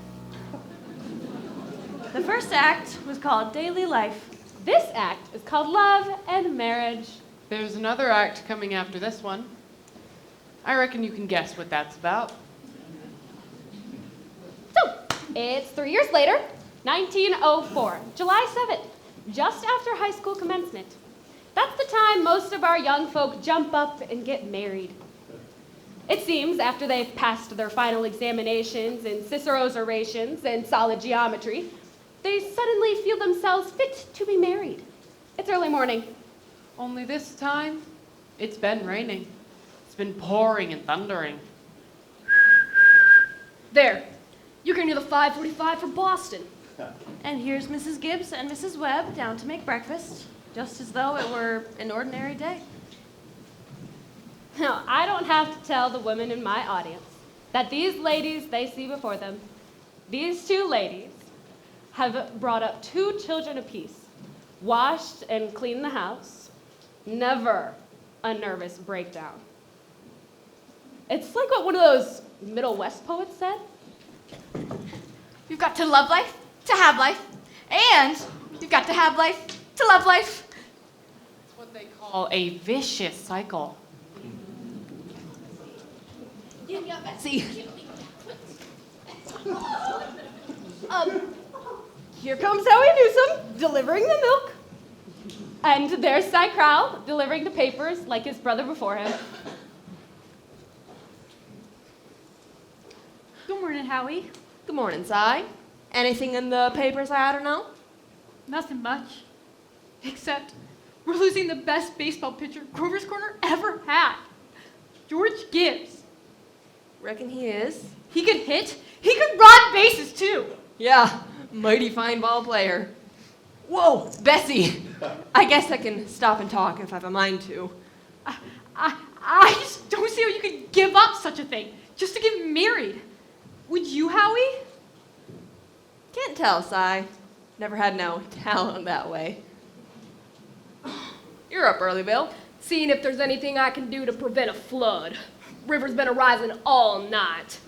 The first act was called Daily Life. This act is called Love and Marriage. There's another act coming after this one. I reckon you can guess what that's about. So, it's 3 years later, 1904, July 7th, just after high school commencement. That's the time most of our young folk jump up and get married. It seems after they've passed their final examinations in Cicero's orations and solid geometry, they suddenly feel themselves fit to be married. It's early morning. Only this time, it's been raining. It's been pouring and thundering. There, you can do the 5:45 for Boston. And here's Mrs. Gibbs and Mrs. Webb down to make breakfast, just as though it were an ordinary day. Now, I don't have to tell the women in my audience that these ladies they see before them, these two ladies, have brought up 2 children apiece, washed and cleaned the house, never a nervous breakdown. It's like what one of those Middle West poets said. You've got to love life to have life, and you've got to have life to love life. It's what they call a vicious cycle. Yeah, Betsy. Here comes Howie Newsom delivering the milk. And there's Cy Crowell delivering the papers like his brother before him. Good morning, Howie. Good morning, Si. Anything in the papers I ought to know? Nothing much. Except we're losing the best baseball pitcher Grover's Corner ever had. George Gibbs. Reckon he is. He could hit. He could run bases too. Yeah, mighty fine ball player. Whoa, Bessie! I guess I can stop and talk if I have a mind to. I just don't see how you could give up such a thing just to get married. Would you, Howie? Can't tell, Si. Never had no talent that way. You're up early, Bill. Seeing if there's anything I can do to prevent a flood. River's been a-rising all night.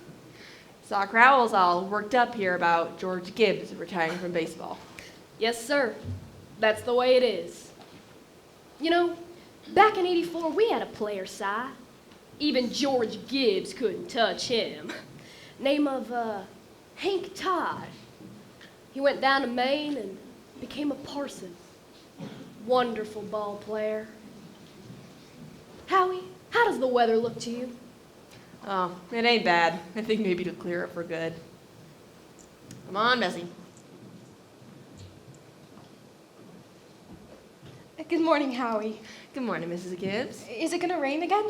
Saw Crowell's all worked up here about George Gibbs retiring from baseball. Yes, sir. That's the way it is. You know, back in '84, we had a player, Si. Even George Gibbs couldn't touch him. Name of, Hank Todd. He went down to Maine and became a parson. Wonderful ball player. Howie, how does the weather look to you? Oh, it ain't bad. I think maybe it'll clear up for good. Come on, Bessie. Good morning, Howie. Good morning, Mrs. Gibbs. Is it gonna rain again?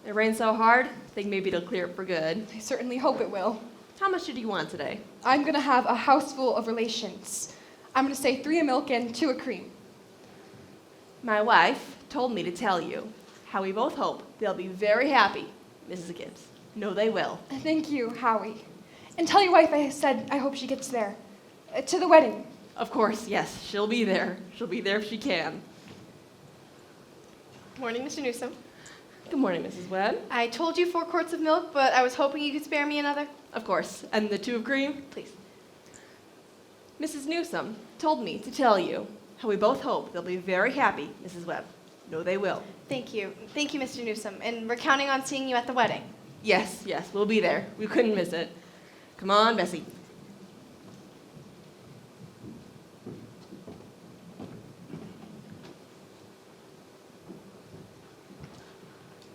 It rained so hard, I think maybe it'll clear up for good. I certainly hope it will. How much did you want today? I'm gonna have a house full of relations. I'm gonna say 3 of milk and 2 of cream. My wife told me to tell you how we both hope they'll be very happy, Mrs. Gibbs. No, they will. Thank you, Howie. And tell your wife I said I hope she gets there. To the wedding. Of course, yes, she'll be there. She'll be there if she can. Morning, Mr. Newsom. Good morning, Mrs. Webb. I told you 4 quarts of milk, but I was hoping you could spare me another. Of course. And the 2 of cream? Please. Mrs. Newsom told me to tell you how we both hope they'll be very happy, Mrs. Webb. No, they will. Thank you. Thank you, Mr. Newsom. And we're counting on seeing you at the wedding. Yes, yes, we'll be there. We couldn't miss it. Come on, Bessie.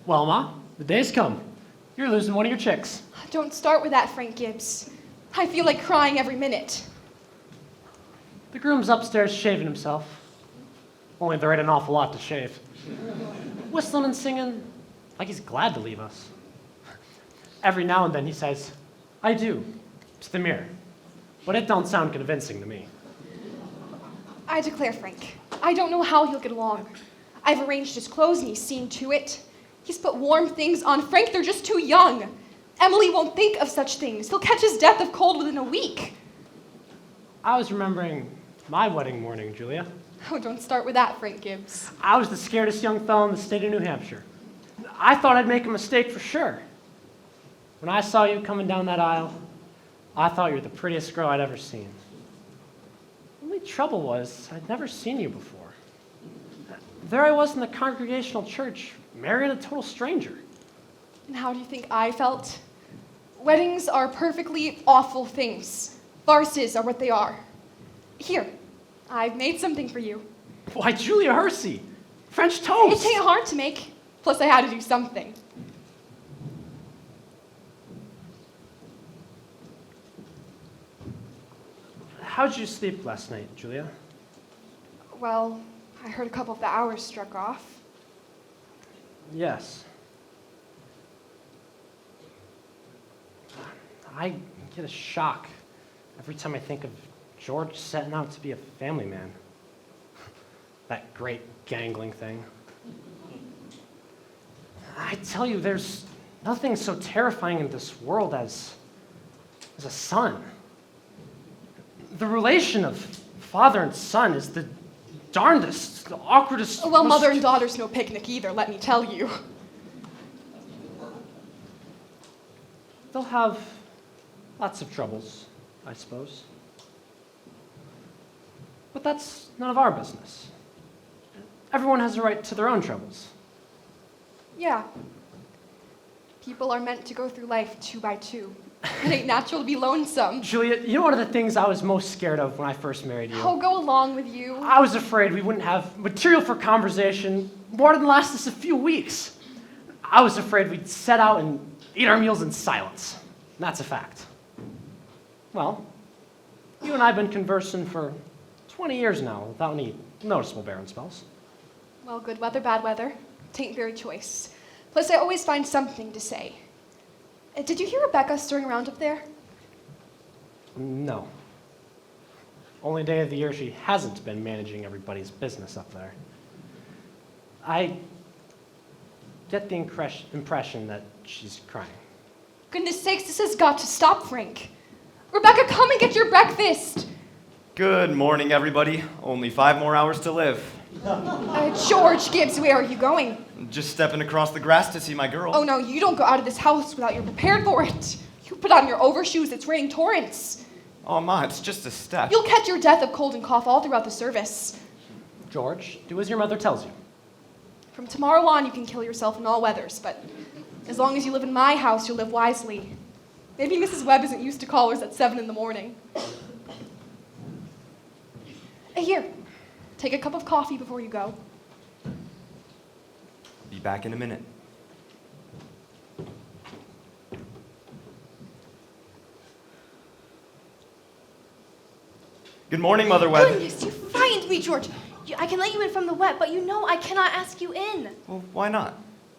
Well, Ma, the day's come. You're losing one of your chicks. Don't start with that, Frank Gibbs. I feel like crying every minute. The groom's upstairs shaving himself. Only there ain't an awful lot to shave. Whistling and singing like he's glad to leave us. Every now and then he says, I do, to the mirror. But it don't sound convincing to me. I declare, Frank, I don't know how he'll get along. I've arranged his clothes and he's seen to it. He's put warm things on. Frank, they're just too young. Emily won't think of such things. He'll catch his death of cold within a week. I was remembering my wedding morning, Julia. Oh, don't start with that, Frank Gibbs. I was the scaredest young fellow in the state of New Hampshire. I thought I'd make a mistake for sure. When I saw you coming down that aisle, I thought you were the prettiest girl I'd ever seen. The only trouble was, I'd never seen you before. There I was in the Congregational Church, marrying a total stranger. And how do you think I felt? Weddings are perfectly awful things. Farces are what they are. Here, I've made something for you. Why, Julia Hersey, French toast. It ain't hard to make. Plus, I had to do something. How'd you sleep last night, Julia? Well, I heard a couple of the hours struck off. Yes. I get a shock every time I think of George setting out to be a family man. That great gangling thing. I tell you, there's nothing so terrifying in this world as a son. The relation of father and son is the darndest, the awkwardest. Well, mother and daughter's no picnic either, let me tell you. They'll have lots of troubles, I suppose. But that's none of our business. Everyone has a right to their own troubles. Yeah. People are meant to go through life 2 by 2. It ain't natural to be lonesome. Julia, you know one of the things I was most scared of when I first married you? I'll go along with you. I was afraid we wouldn't have material for conversation more than last us a few weeks. I was afraid we'd set out and eat our meals in silence. And that's a fact. Well, you and I have been conversing for 20 years now without any noticeable barren spells. Well, good weather, bad weather. Tain't very choice. Plus, I always find something to say. Did you hear Rebecca stirring around up there? No. Only day of the year she hasn't been managing everybody's business up there. I get the impression that she's crying. Goodness sakes, this has got to stop, Frank. Rebecca, come and get your breakfast. Good morning, everybody. Only 5 more hours to live. George Gibbs, where are you going? Just stepping across the grass to see my girl. Oh no, you don't go out of this house without you're prepared for it. You put on your overshoes, it's raining torrents. Oh, Ma, it's just a step. You'll catch your death of cold and cough all throughout the service. George, do as your mother tells you. From tomorrow on, you can kill yourself in all weathers, but as long as you live in my house, you'll live wisely. Maybe Mrs. Webb isn't used to callers at 7 in the morning. Here, take a cup of coffee before you go. Be back in a minute. Good morning, Mother Webb. Goodness, you frightened me, George. I can let you in from the wet, but you know I cannot ask you in. Well, why not?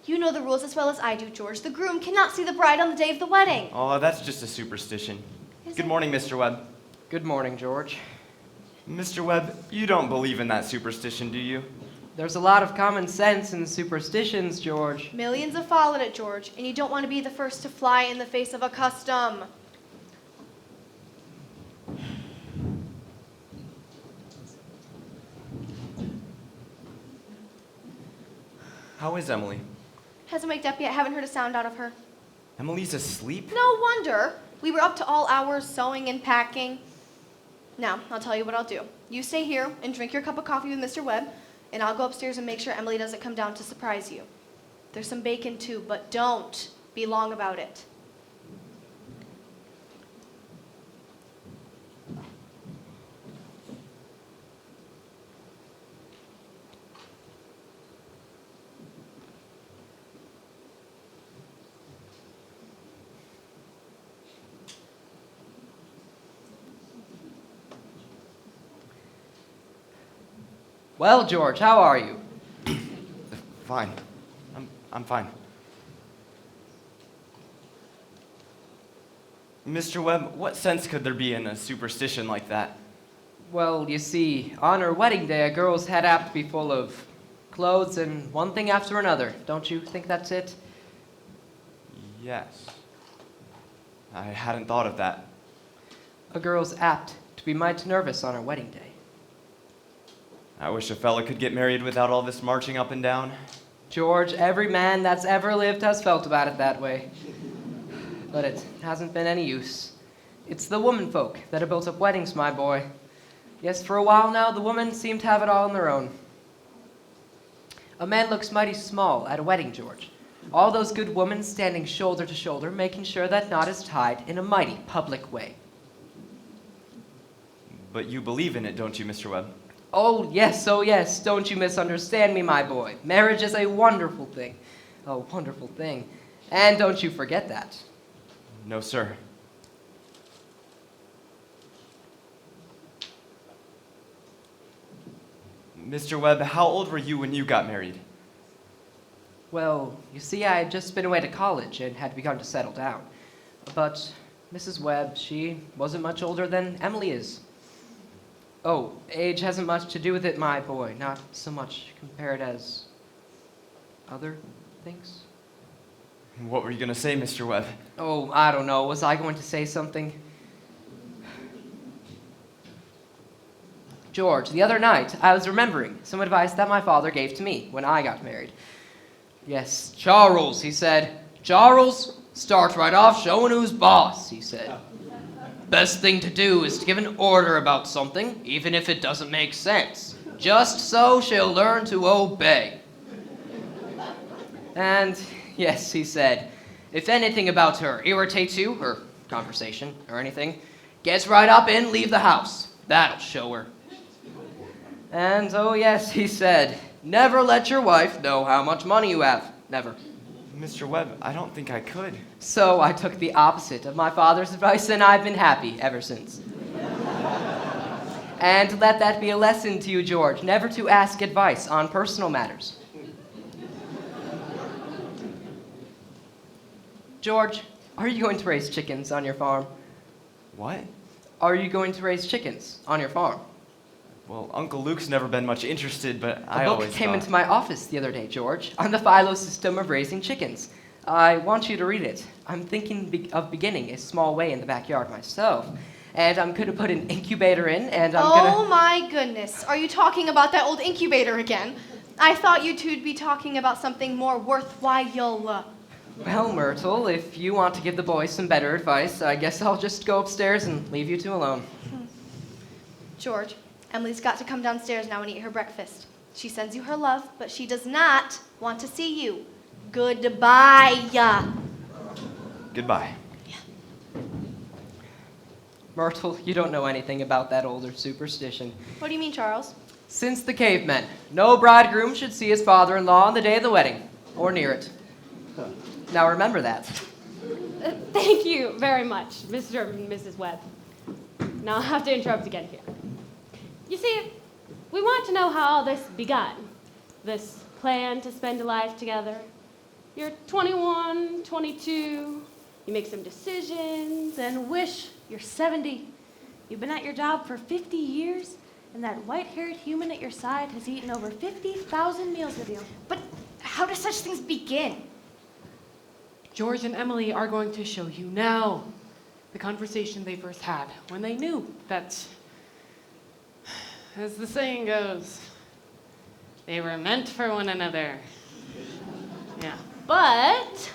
You know the rules as well as I do, George. The groom cannot see the bride on the day of the wedding. Oh, that's just a superstition. Good morning, Mr. Webb. Good morning, George. Mr. Webb, you don't believe in that superstition, do you? There's a lot of common sense in superstitions, George. Millions have followed it, George, and you don't want to be the first to fly in the face of a custom. How is Emily? Hasn't waked up yet. Haven't heard a sound out of her. Emily's asleep? No wonder. We were up to all hours sewing and packing. Now, I'll tell you what I'll do. You stay here and drink your cup of coffee with Mr. Webb, and I'll go upstairs and make sure Emily doesn't come down to surprise you. There's some bacon too, but don't be long about it. Well, George, how are you? Fine. I'm fine. Mr. Webb, what sense could there be in a superstition like that? Well, you see, on her wedding day, a girl's head apt to be full of clothes and one thing after another. Don't you think that's it? Yes. I hadn't thought of that. A girl's apt to be mighty nervous on her wedding day. I wish a fella could get married without all this marching up and down. George, every man that's ever lived has felt about it that way. But it hasn't been any use. It's the woman folk that have built up weddings, my boy. Yes, for a while now, the women seem to have it all on their own. A man looks mighty small at a wedding, George. All those good women standing shoulder to shoulder, making sure that knot is tied in a mighty public way. But you believe in it, don't you, Mr. Webb? Oh yes, don't you misunderstand me, my boy. Marriage is a wonderful thing. A wonderful thing. And don't you forget that. No, sir. Mr. Webb, how old were you when you got married? Well, you see, I had just been away to college and had begun to settle down. But Mrs. Webb, she wasn't much older than Emily is. Oh, age hasn't much to do with it, my boy. Not so much compared as other things. What were you going to say, Mr. Webb? Oh, I don't know. Was I going to say something? George, the other night, I was remembering some advice that my father gave to me when I got married. Yes, Charles, he said. Charles, start right off showing who's boss, he said. Best thing to do is to give an order about something, even if it doesn't make sense. Just so she'll learn to obey. And yes, he said, if anything about her irritates you, or conversation, or anything, get right up and leave the house. That'll show her. And oh yes, he said, never let your wife know how much money you have. Never. Mr. Webb, I don't think I could. So I took the opposite of my father's advice, and I've been happy ever since. And let that be a lesson to you, George, never to ask advice on personal matters. George, are you going to raise chickens on your farm? What? Are you going to raise chickens on your farm? Well, Uncle Luke's never been much interested, but I A book always came thought... into my office the other day, George, on the philo system of raising chickens. I want you to read it. I'm thinking of beginning a small way in the backyard myself. And I'm going to put an incubator in, and Oh my goodness. Are you talking about that old incubator again? I thought you two'd be talking about something more worthwhile. Well, Myrtle, if you want to give the boys some better advice, I guess I'll just go upstairs and leave you two alone. George, Emily's got to come downstairs now and eat her breakfast. She sends you her love, but she does not want to see you. Goodbye. Goodbye. Myrtle, you don't know anything about that older superstition. What do you mean, Charles? Since the cavemen, no bridegroom should see his father-in-law on the day of the wedding, or near it. Now remember that. Thank you very much, Mr. and Mrs. Webb. Now I'll have to interrupt again here. You see, we want to know how all this began. This plan to spend a life together. You're 21, 22, you make some decisions, Then wish you're 70. You've been at your job for 50 years, and that white-haired human at your side has eaten over 50,000 meals with you. But how do such things begin? George and Emily are going to show you now the conversation they first had when they knew that, as the saying goes, they were meant for one another. Yeah. but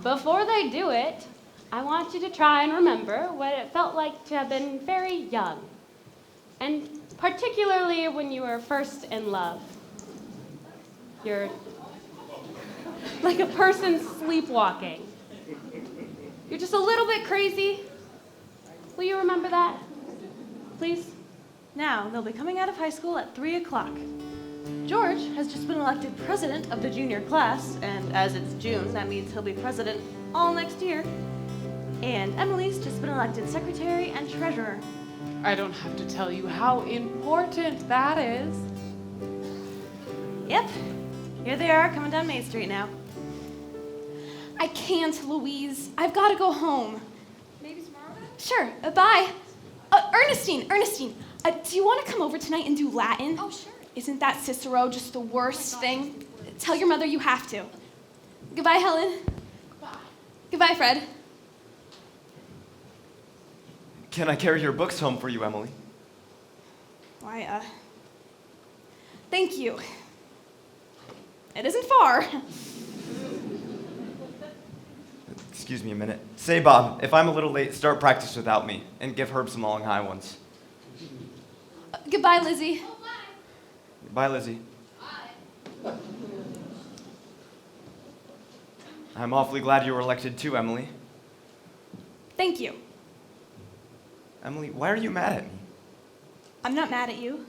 before they do it, I want you to try and remember what it felt like to have been very young, and particularly when you were first in love. You're like a person sleepwalking. You're just a little bit crazy. Will you remember that, please? Now, they'll be coming out of high school at 3 o'clock. George has just been elected president of the junior class, and as it's June, that means he'll be president all next year. And Emily's just been elected secretary and treasurer. I don't have to tell you how important that is. Yep, here they are coming down Main Street now. I can't, Louise. I've got to go home. Maybe tomorrow? Sure, bye. Ernestine, do you want to come over tonight and do Latin? Oh, sure. Isn't that Cicero just the worst thing? Tell your mother you have to. Goodbye, Helen. Goodbye, Fred. Can I carry your books home for you, Emily? Why, thank you. It isn't far. Excuse me a minute. Say, Bob, if I'm a little late, start practice without me, and give Herb some long high ones. Goodbye, Lizzie. Bye, Lizzie. I'm awfully glad you were elected too, Emily. Thank you. Emily, why are you mad at me? I'm not mad at you.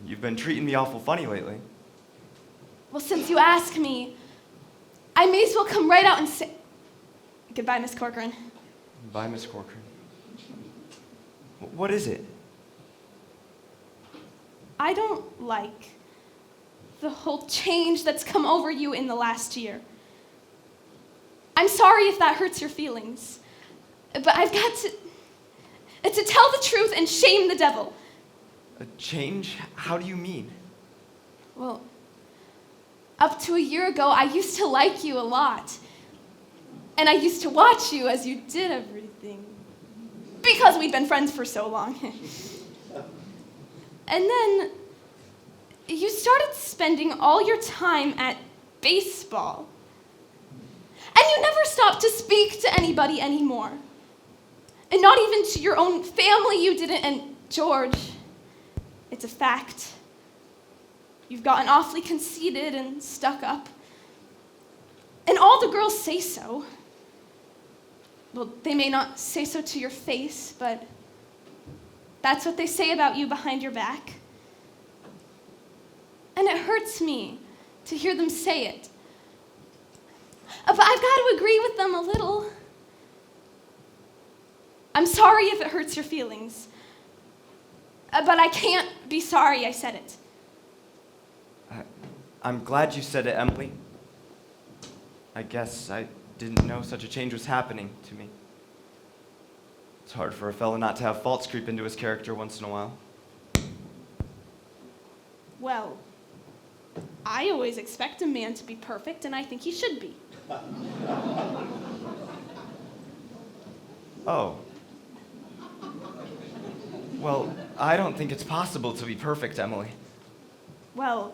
You've been treating me awful funny lately. Well, since you ask me, I may as well come right out and say... Goodbye, Miss Corcoran. Bye, Miss Corcoran. What is it? I don't like the whole change that's come over you in the last year. I'm sorry if that hurts your feelings, but I've got to tell the truth and shame the devil. A change? How do you mean? Well, up to a year ago, I used to like you a lot. And I used to watch you as you did everything. Because we'd been friends for so long. And then you started spending all your time at baseball. And you never stopped to speak to anybody anymore. And not even to your own family you didn't. And George, it's a fact. You've gotten awfully conceited and stuck up. And all the girls say so. Well, they may not say so to your face, but that's what they say about you behind your back. And it hurts me to hear them say it. But I've got to agree with them a little. I'm sorry if it hurts your feelings. But I can't be sorry I said it. I'm glad you said it, Emily. I guess I didn't know such a change was happening to me. It's hard for a fellow not to have faults creep into his character once in a while. Well, I always expect a man to be perfect, and I think he should be. Oh. Well, I don't think it's possible to be perfect, Emily. Well,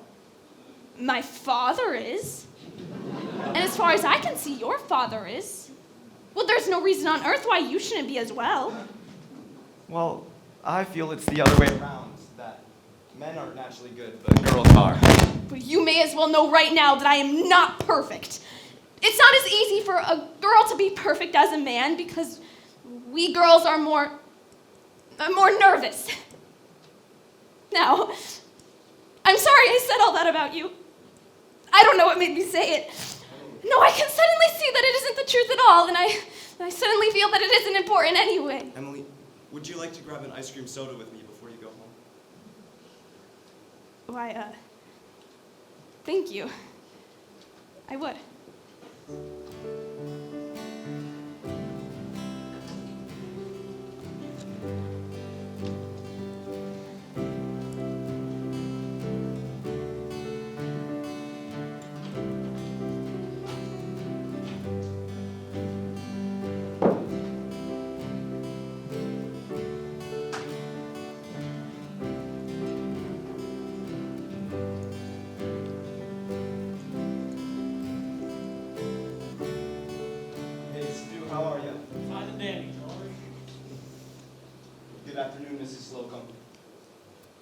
my father is. And as far as I can see, your father is. Well, there's no reason on earth why you shouldn't be as well. Well, I feel it's the other way around, that men aren't naturally good, but girls are. But you may as well know right now that I am not perfect. It's not as easy for a girl to be perfect as a man because we girls are more nervous. Now, I'm sorry I said all that about you. I don't know what made me say it. No, I can suddenly see that it isn't the truth at all, and I suddenly feel that it isn't important anyway. Emily, would you like to grab an ice cream soda with me before you go home? Why, thank you. I would. Hey, Stu, how are you? Fine and dandy, George. Good afternoon, Mrs. Slocum.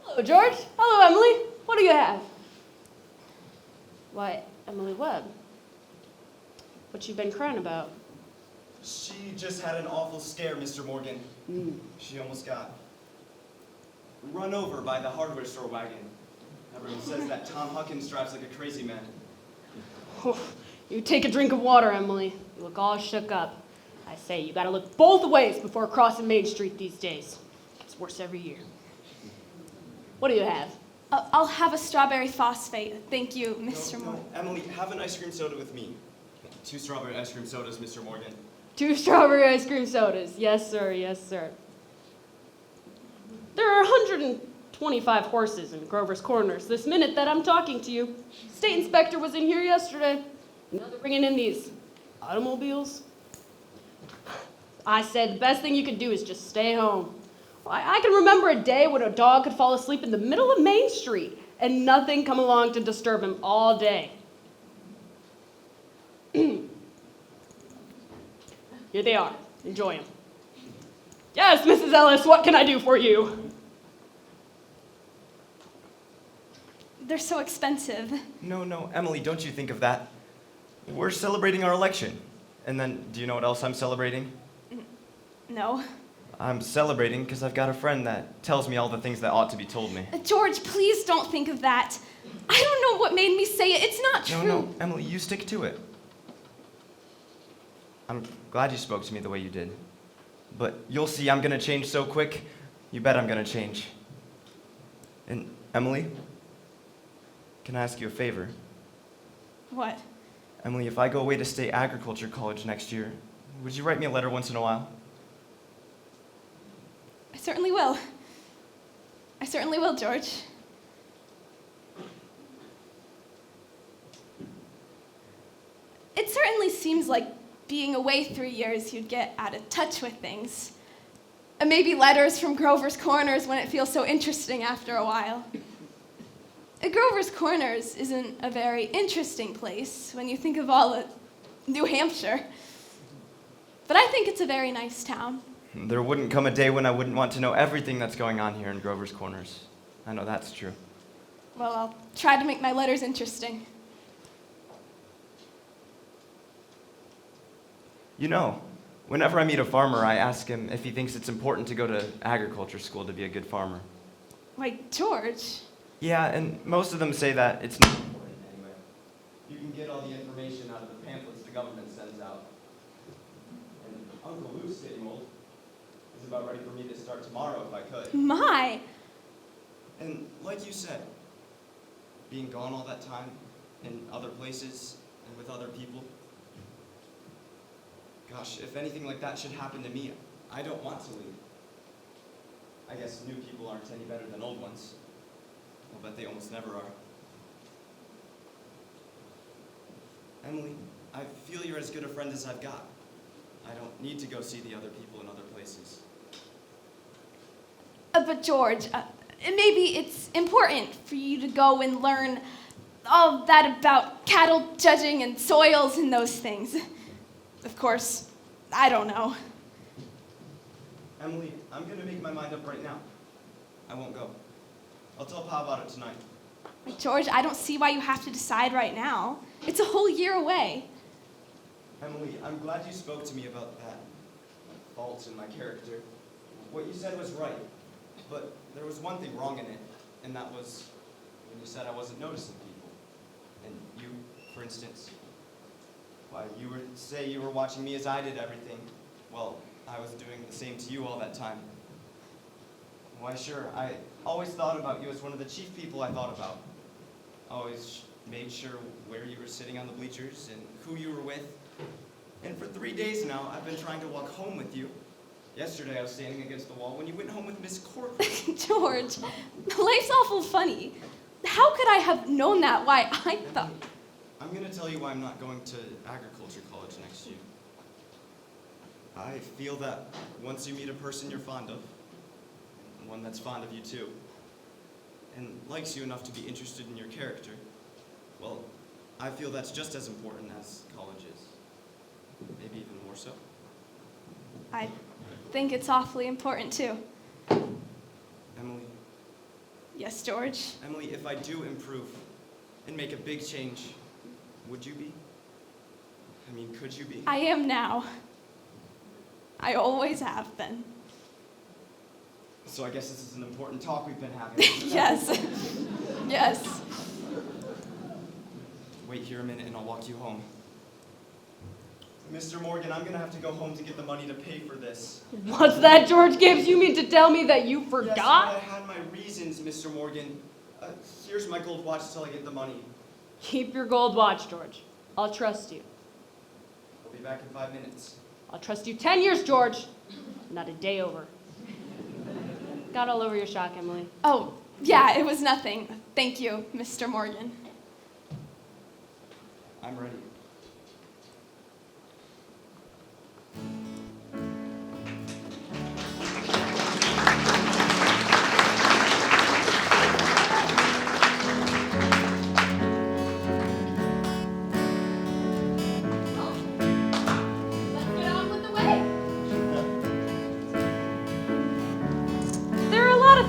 Hello, George. Hello, Emily. What do you have? Why, Emily Webb. What you been crying about? She just had an awful scare, Mr. Morgan. She almost got run over by the hardware store wagon. Everyone says that Tom Huckins drives like a crazy man. You take a drink of water, Emily. You look all shook up. I say, you gotta look both ways before crossing Main Street these days. It's worse every year. What do you have? I'll have a strawberry phosphate. Thank you, Mr. Morgan. Emily, have an ice cream soda with me. 2 strawberry ice cream sodas, Mr. Morgan. 2 strawberry ice cream sodas. Yes, sir. Yes, sir. There are 125 horses in Grover's Corners this minute that I'm talking to you. State inspector was in here yesterday. Now they're bringing in these automobiles. I said the best thing you can do is just stay home. I can remember a day when a dog could fall asleep in the middle of Main Street and nothing come along to disturb him all day. Here they are. Enjoy them. Yes, Mrs. Ellis, what can I do for you? They're so expensive. No, Emily, don't you think of that. We're celebrating our election. And then, do you know what else I'm celebrating? No. I'm celebrating because I've got a friend that tells me all the things that ought to be told me. George, please don't think of that. I don't know what made me say it. It's not true. No, Emily, you stick to it. I'm glad you spoke to me the way you did. But you'll see I'm going to change so quick, you bet I'm going to change. And, Emily, can I ask you a favor? What? Emily, if I go away to state agriculture college next year, would you write me a letter once in a while? I certainly will. I certainly will, George. It certainly seems like being away 3 years, you'd get out of touch with things. And maybe letters from Grover's Corners when it feels so interesting after a while. Grover's Corners isn't a very interesting place when you think of all of New Hampshire. But I think it's a very nice town. There wouldn't come a day when I wouldn't want to know everything that's going on here in Grover's Corners. I know that's true. Well, I'll try to make my letters interesting. You know, whenever I meet a farmer, I ask him if he thinks it's important to go to agriculture school to be a good farmer. Why, George. Yeah, and most of them say that it's not important anyway. You can get all the information information out of the pamphlets the government sends out. And Uncle Luke's getting old. He's about ready for me to start tomorrow if I could. My! And like you said, being gone all that time in other places and with other people. Gosh, if anything like that should happen to me, I don't want to leave. I guess new people aren't any better than old ones. I'll bet they almost never are. Emily, I feel you're as good a friend as I've got. I don't need to go see the other people in other places. But George, maybe it's important for you to go and learn all that about cattle judging and soils and those things. Of course, I don't know. Emily, I'm gonna make my mind up right now. I won't go. I'll tell Pa about it tonight. George, I don't see why you have to decide right now. It's a whole year away. Emily, I'm glad you spoke to me about that fault in my character. What you said was right, but there was one thing wrong in it, and that was when you said I wasn't noticing people. And you, for instance, why, you would say you were watching me as I did everything. Well, I was doing the same to you all that time. Why, sure, I always thought about you as one of the chief people I thought about. Always made sure where you were sitting on the bleachers and who you were with. And for 3 days now, I've been trying to walk home with you. Yesterday, I was standing against the wall when you went home with Miss Corcoran. George, life's awful funny. How could I have known that? Why, I thought... I'm going to tell you why I'm not going to agriculture college next year. I feel that once you meet a person you're fond of, and one that's fond of you too, and likes you enough to be interested in your character, well, I feel that's just as important as college is. Maybe even more so. I think it's awfully important too. Emily. Yes, George? Emily, if I do improve and make a big change, would you be? I mean, could you be? I am now. I always have been. So I guess this is an important talk we've been having. Yes. Yes. Wait here a minute and I'll walk you home. Mr. Morgan, I'm gonna have to go home to get the money to pay for this. What's that, George Gibbs? You mean to tell me that you forgot? Yes, I had my reasons, Mr. Morgan. Here's my gold watch till I get the money. Keep your gold watch, George. I'll trust you. I'll be back in 5 minutes. I'll trust you 10 years, George. Not a day over. Got all over your shock, Emily. Oh, yeah, it was nothing. Thank you, Mr. Morgan. I'm ready.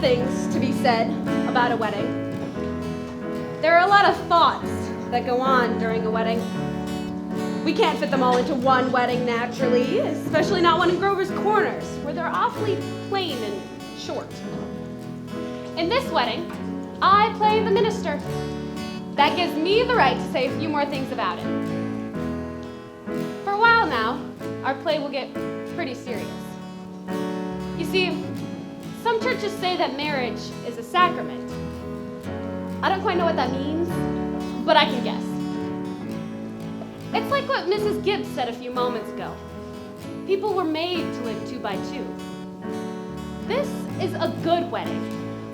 Things to be said about a wedding. There are a lot of thoughts that go on during a wedding. We can't fit them all into one wedding naturally, especially not one in Grover's Corners, where they're awfully plain and short. In this wedding, I play the minister. That gives me the right to say a few more things about it. For a while now, our play will get pretty serious. You see, some churches say that marriage is a sacrament. I don't quite know what that means, but I can guess. It's like what Mrs. Gibbs said a few moments ago. People were made to live 2 by 2. This is a good wedding,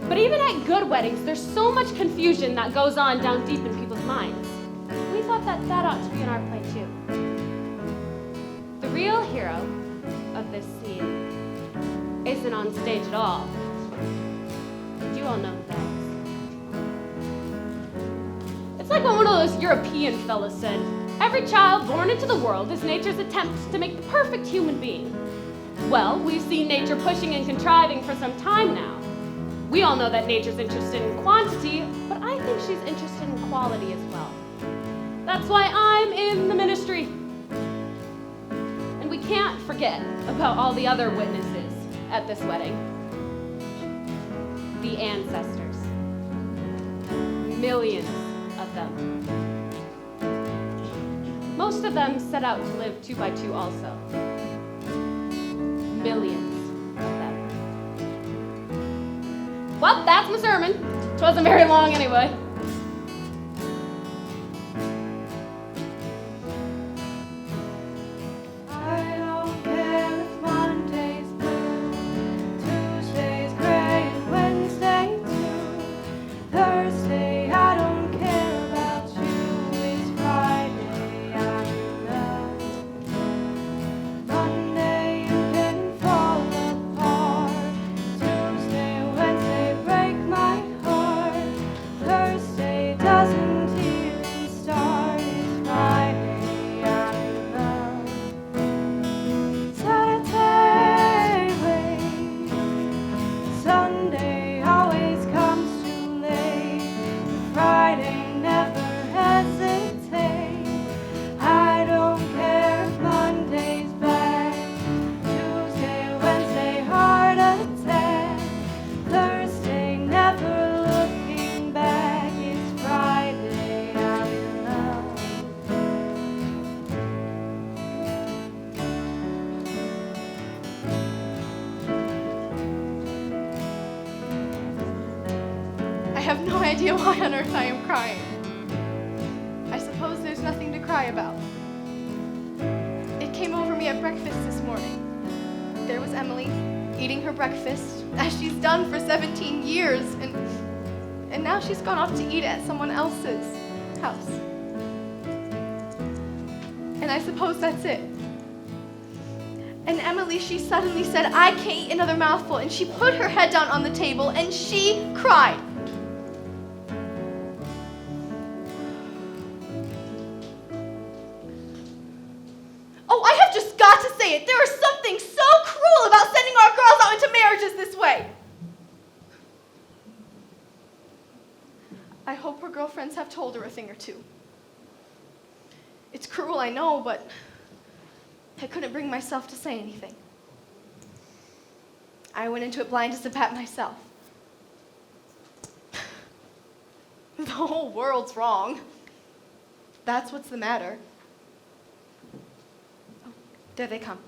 but even at good weddings, there's so much confusion that goes on down deep in people's minds. We thought that ought to be in our play too. The real hero of this scene isn't on stage at all. You all know who that is. It's like what one of those European fellas said. Every child born into the world is nature's attempt to make the perfect human being. Well, we've seen nature pushing and contriving for some time now. We all know that nature's interested in quantity, but I think she's interested in quality as well. That's why I'm in the ministry. And we can't forget about all the other witnesses at this wedding. The ancestors. Millions of them. most of them set out to live 2 by 2 also. Millions of them. Well, that's my sermon. It wasn't very long anyway. I have no idea why on earth I am crying. I suppose there's nothing to cry about. It came over me at breakfast this morning. There was Emily, eating her breakfast, as she's done for 17 years, and now she's gone off to eat at someone else's house. And I suppose that's it. And Emily, she suddenly said, "I can't eat another mouthful," and she put her head down on the table and she cried. Oh, I have just got to say it. There is something so cruel about sending our girls out into marriages this way. I hope her girlfriends have told her a thing or two. It's cruel, I know, but I couldn't bring myself to say anything. I went into it blind as a bat myself. The whole world's wrong. That's what's the matter. Oh, there they come.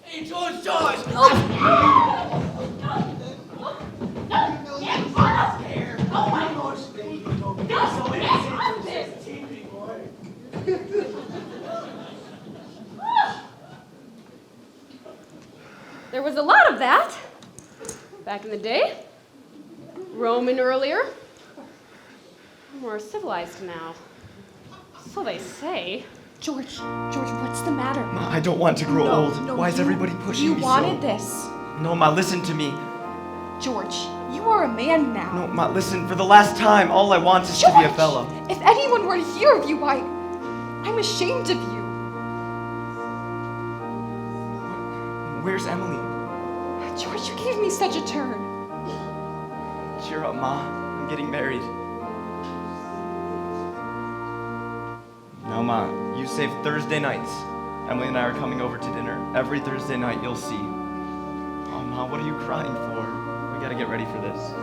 Hey, George! George! There was a lot of that back in the day. Roman earlier. More civilized now. So they say. George, what's the matter? Ma, I don't want to grow old. Why is everybody pushing me so? You wanted this. No, Ma, listen to me. George, you are a man now. No, Ma, listen, for the last time, all I want is to be a fellow. If anyone were to hear of you, I'm ashamed of you. Where's Emily? George, you gave me such a turn. Cheer up, Ma. I'm getting married. No, Ma, you save Thursday nights. Emily and I are coming over to dinner. Every Thursday night, you'll see. Oh, Ma, what are you crying for? We gotta get ready for this.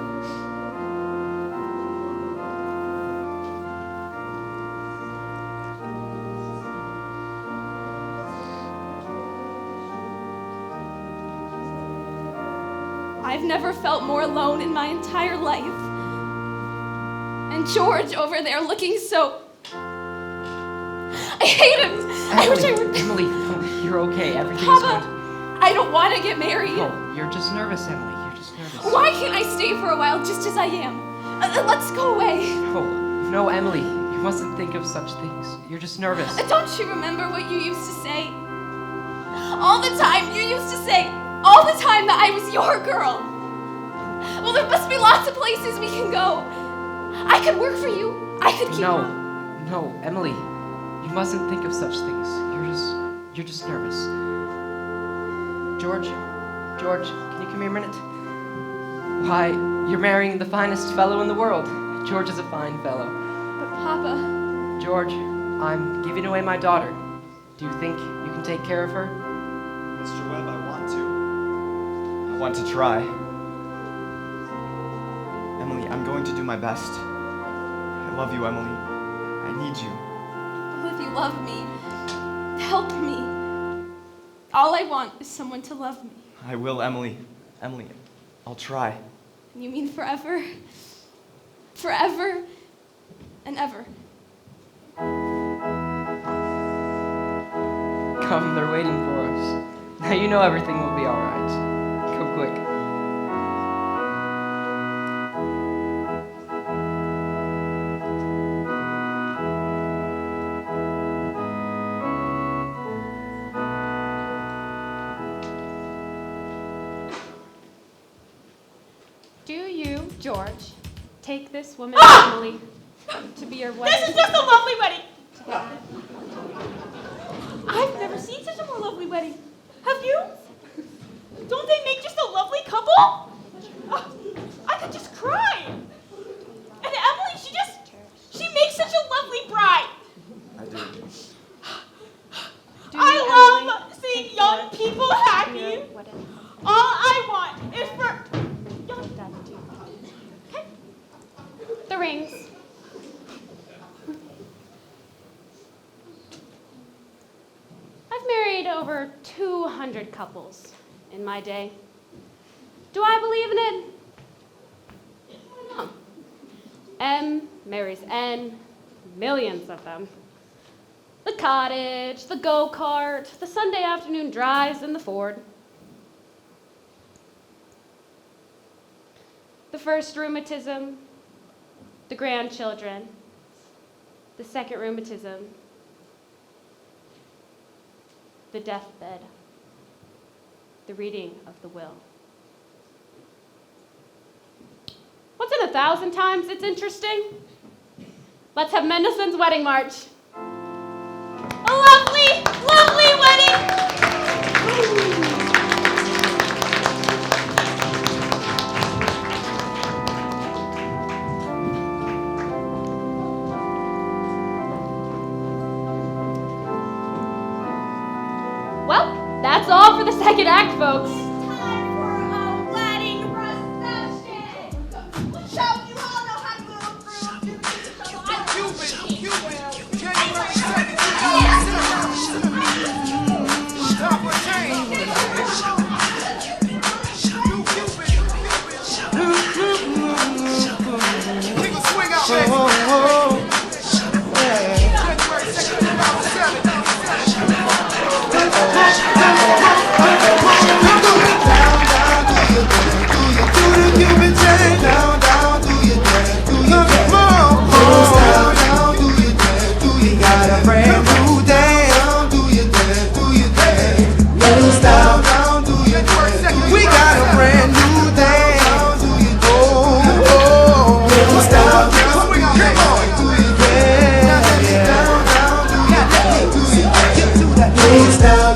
I've never felt more alone in my entire life. And George over there looking so... I hate him. I wish I would... Emily, oh, you're okay. Everything's Papa, good. I don't want to get married. Oh, you're just nervous, Emily. You're just nervous. Why can't I stay for a while just as I am? Let's go away. No, Emily. You mustn't think of such things. You're just nervous. Don't you remember what you used to say? All the time, you used to say, all the time that I was your girl. Well, there must be lots of places we can go. I could work for you. I could keep... No, Emily. You mustn't think of such things. You're just nervous. George, can you come here a minute? Why, you're marrying the finest fellow in the world. George is a fine fellow. But Papa... George, I'm giving away my daughter. Do you think you can take care of her? Mr. Webb, I want to. I want to try. Emily, I'm going to do my best. I love you, Emily. I need you. Oh, if you love me, help me. All I want is someone to love me. I will, Emily. Emily, I'll try. You mean forever? Forever and ever. Come, they're waiting for us. Now you know everything will be alright. Come quick. Do you, George, take this woman, Emily, to be your wife? This is just a lovely wedding. I've never seen such a more lovely wedding. Have you? Don't they make just a lovely couple? I could just cry. And Emily, she makes such a lovely bride. I do. I love seeing young people happy. All I want is for young The rings. I've married over 200 couples in my day. Do I believe in it? No. M marries N, millions of them. The cottage, the go-kart, the Sunday afternoon drives in the Ford. The first rheumatism, the grandchildren, the second rheumatism, the deathbed, the reading of the will. What's in 1,000 times it's interesting? Let's have Mendelssohn's Wedding March. A lovely, lovely wedding. Well, that's all for the second act, folks. Time for a wedding reception. Show you all know how to move through. Stop or change. Take a swing out, baby.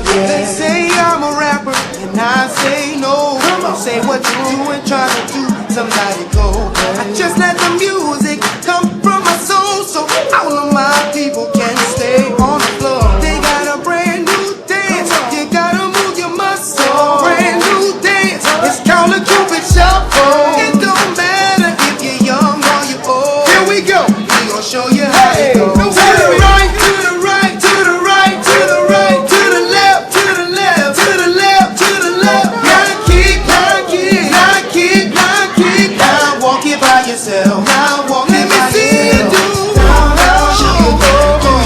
They say I'm a rapper, and I say no. Say what you doing, trying to do, somebody go. I just let the music come from my soul, so all of my people can stay on the floor. They got a brand new dance, you gotta move your muscle. Brand new dance, it's called a Cupid Shuffle. It don't matter if you're young or you're old. Here we go, we gon' show you how it goes. To the right, to the right, to the right, to the right, to the left, to the left, to the left, to the left. Now kick, now kick, now kick, now kick. Now walk it by yourself. Now walk it by yourself. Let me see you do. Now, show you go.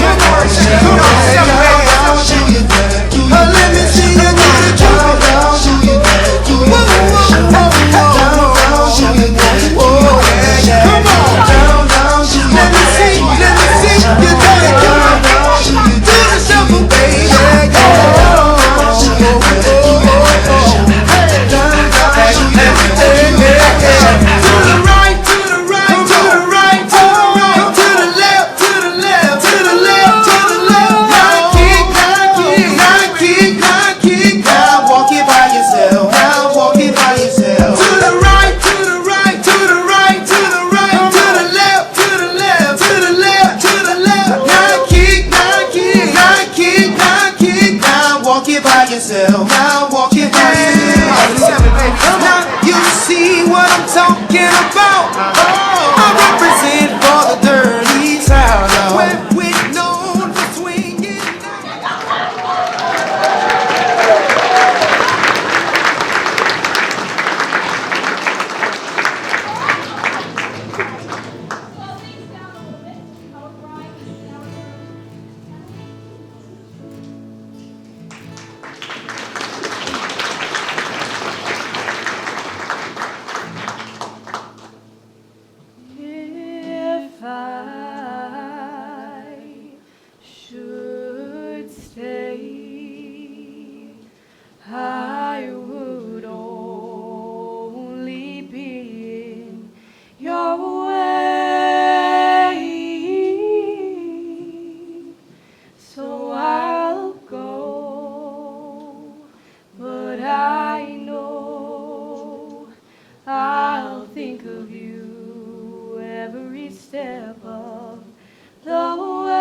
talking about. I represent for the dirty South. Where we're known for swinging. If I should stay, I would only be in your way. So I'll go, but I know I'll think of you every step of the way.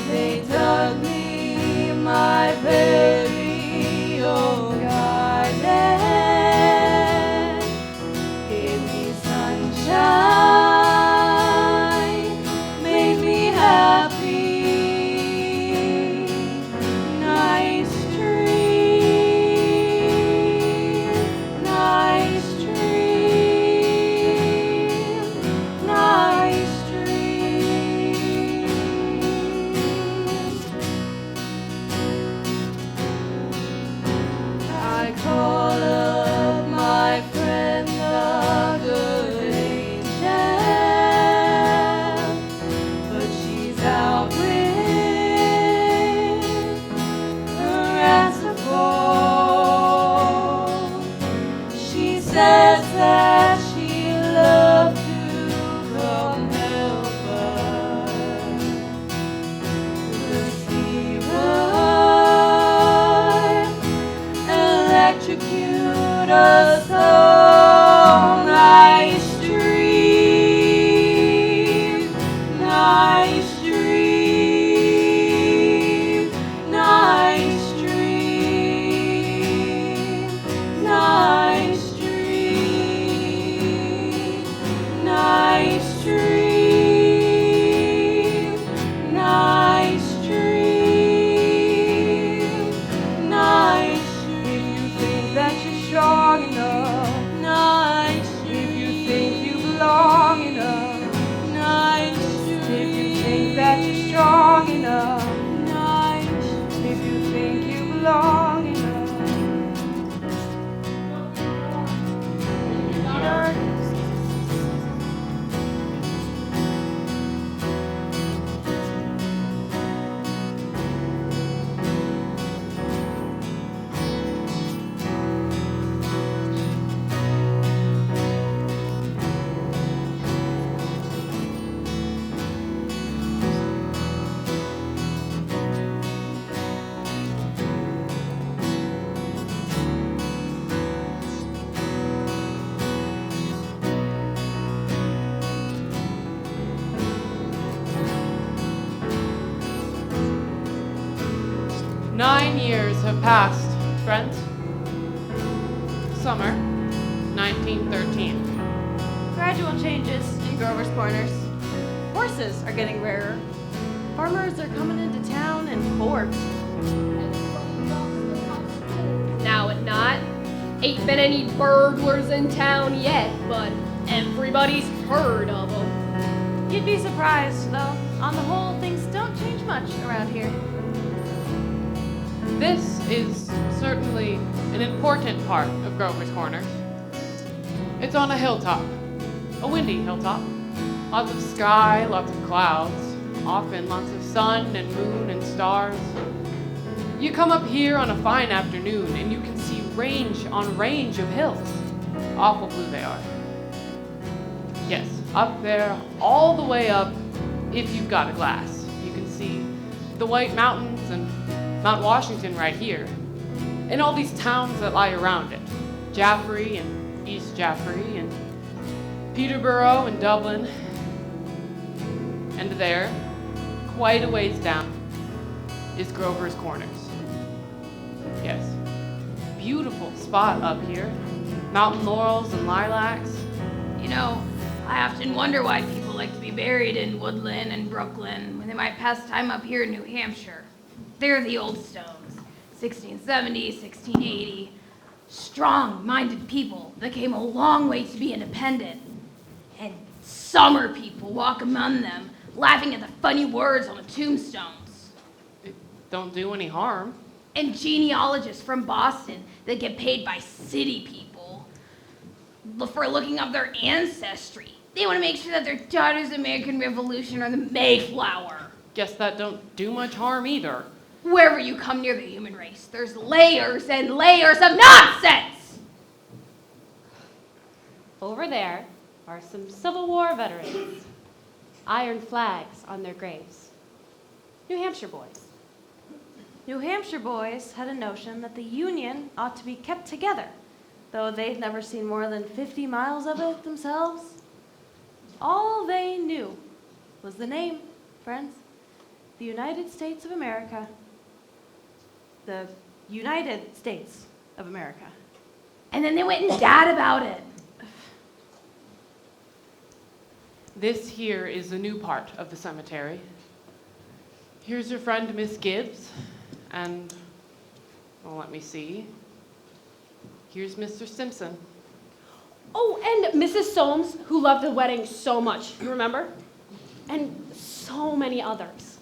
They taught me my very own garden, gave me sunshine, made me happy. Nice dream, nice dream, nice dream. I call up my friend the good angel, but she's out with her saxophone. She says that she'd love to come help us. Electrocute us all. Nice dream, nice dream, nice dream, nice dream, nice dream, nice dream, nice. If you think that you're strong enough, nice. If you think you belong enough, nice. If you think that you're strong enough, nice. If you think you belong enough. Nine years have passed, Brent. Summer, 1913. Gradual changes in Grover's Corners. Horses are getting rarer. Farmers are coming into town in hordes. Now at not. Ain't been any burglars in town yet, but everybody's heard of them. You'd be surprised, though. On the whole, things don't change much around here. This is certainly an important part of Grover's Corners. It's on a hilltop, a windy hilltop. Lots of sky, lots of clouds, often lots of sun and moon and stars. You come up here on a fine afternoon and you can see range on range of hills. Awful blue they are. Yes, up there, all the way up, if you've got a glass. You can see the White Mountains and Mount Washington right here, and all these towns that lie around it. Jaffrey and East Jaffrey and Peterborough and Dublin. And there, quite a ways down, is Grover's Corners. Yes, beautiful spot up here. Mountain laurels and lilacs. You know, I often wonder why people like to be buried in Woodland and Brooklyn when they might pass time up here in New Hampshire. They're the old stones, 1670, 1680. Strong-minded people that came a long way to be independent. And summer people walk among them, laughing at the funny words on the tombstones. It don't do any harm. And genealogists from Boston that get paid by city people for looking up their ancestry. They want to make sure that their daughter's American Revolution or the Mayflower. Guess that don't do much harm either. Wherever you come near the human race, there's layers and layers of nonsense! Over there are some Civil War veterans. Iron flags on their graves. New Hampshire boys. New Hampshire boys had a notion that the Union ought to be kept together, though they'd never seen more than 50 miles of it themselves. All they knew was the name, friends. The United States of America. The United States of America. And then they went and died about it. This here is the new part of the cemetery. Here's your friend, Miss Gibbs, and, well, let me see. Here's Mr. Simpson. Oh, and Mrs. Soames, who loved the wedding so much, you remember? And so many others.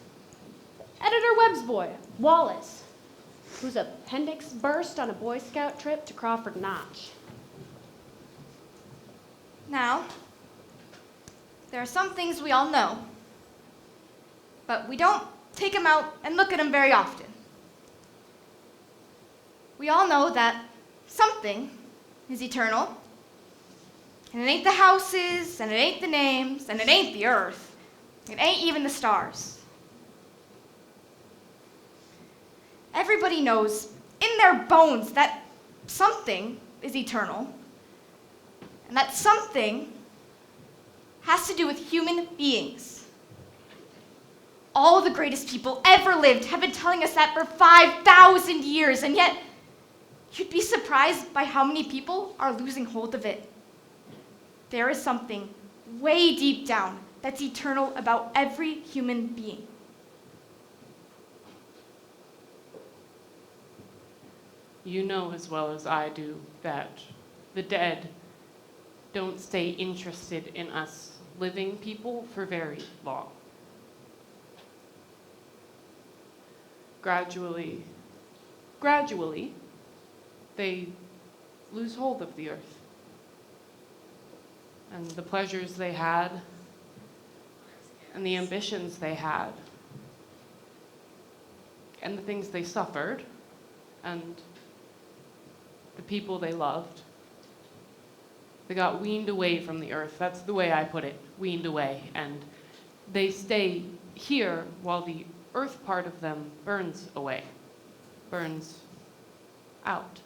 Editor Webb's boy, Wallace, whose appendix burst on a Boy Scout trip to Crawford Notch. Now, there are some things we all know, but we don't take them out and look at them very often. We all know that something is eternal, and it ain't the houses, and it ain't the names, and it ain't the earth. It ain't even the stars. Everybody knows in their bones that something is eternal, and that something has to do with human beings. All the greatest people ever lived have been telling us that for 5,000 years, and yet you'd be surprised by how many people are losing hold of it. There is something way deep down that's eternal about every human being. You know as well as I do that the dead don't stay interested in us living people for very long. Gradually, they lose hold of the earth. And the pleasures they had, and the ambitions they had, and the things they suffered, and the people they loved. They got weaned away from the earth. That's the way I put it, weaned away. And they stay here while the earth part of them burns away, burns out.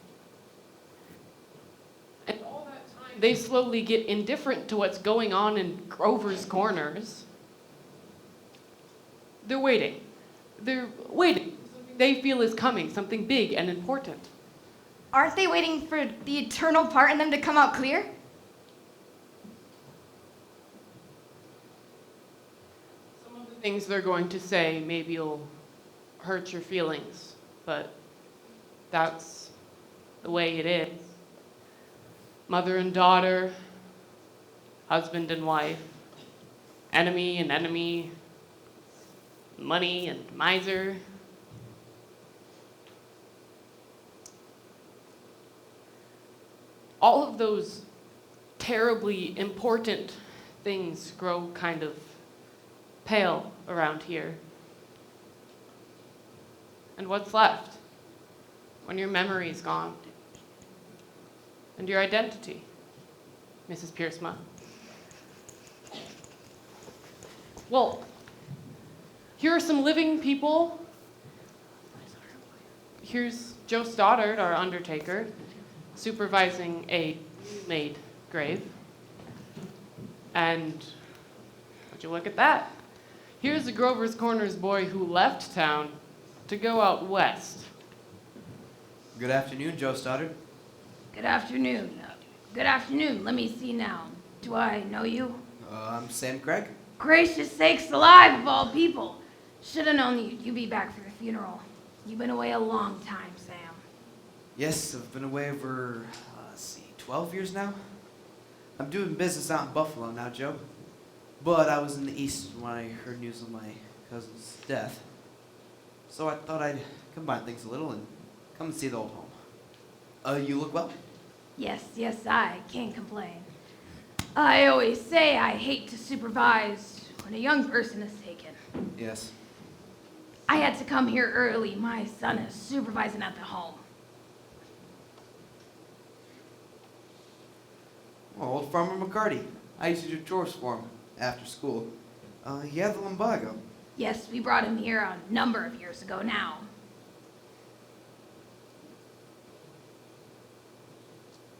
And all that time, they slowly get indifferent to what's going on in Grover's Corners. They're waiting. They're waiting. Something they feel is coming, something big and important. Aren't they waiting for the eternal part in them to come out clear? Some of the things they're going to say maybe will hurt your feelings, but that's the way it is. Mother and daughter, husband and wife, enemy and enemy, money and miser. All of those terribly important things grow kind of pale around here. And what's left when your memory's gone? And your identity, Mrs. Piersma? Well, here are some living people. Here's Joe Stoddard, our undertaker, supervising a made grave. And would you look at that? Here's the Grover's Corners boy who left town to go out west. Good afternoon, Joe Stoddard. Good afternoon. Good afternoon. Let me see now. Do I know you? I'm Sam Craig. Gracious sakes alive of all people. Should have known you'd be back for the funeral. You've been away a long time, Sam. Yes, I've been away over, 12 years now. I'm doing business out in Buffalo now, Joe. But I was in the East when I heard news of my cousin's death. So I thought I'd combine things a little and come and see the old home. You look well? Yes, I can't complain. I always say I hate to supervise when a young person is taken. Yes. I had to come here early. My son is supervising at the home. Well, old Farmer McCarty. I used to do chores for him after school. He had the lumbago. Yes, we brought him here a number of years ago now.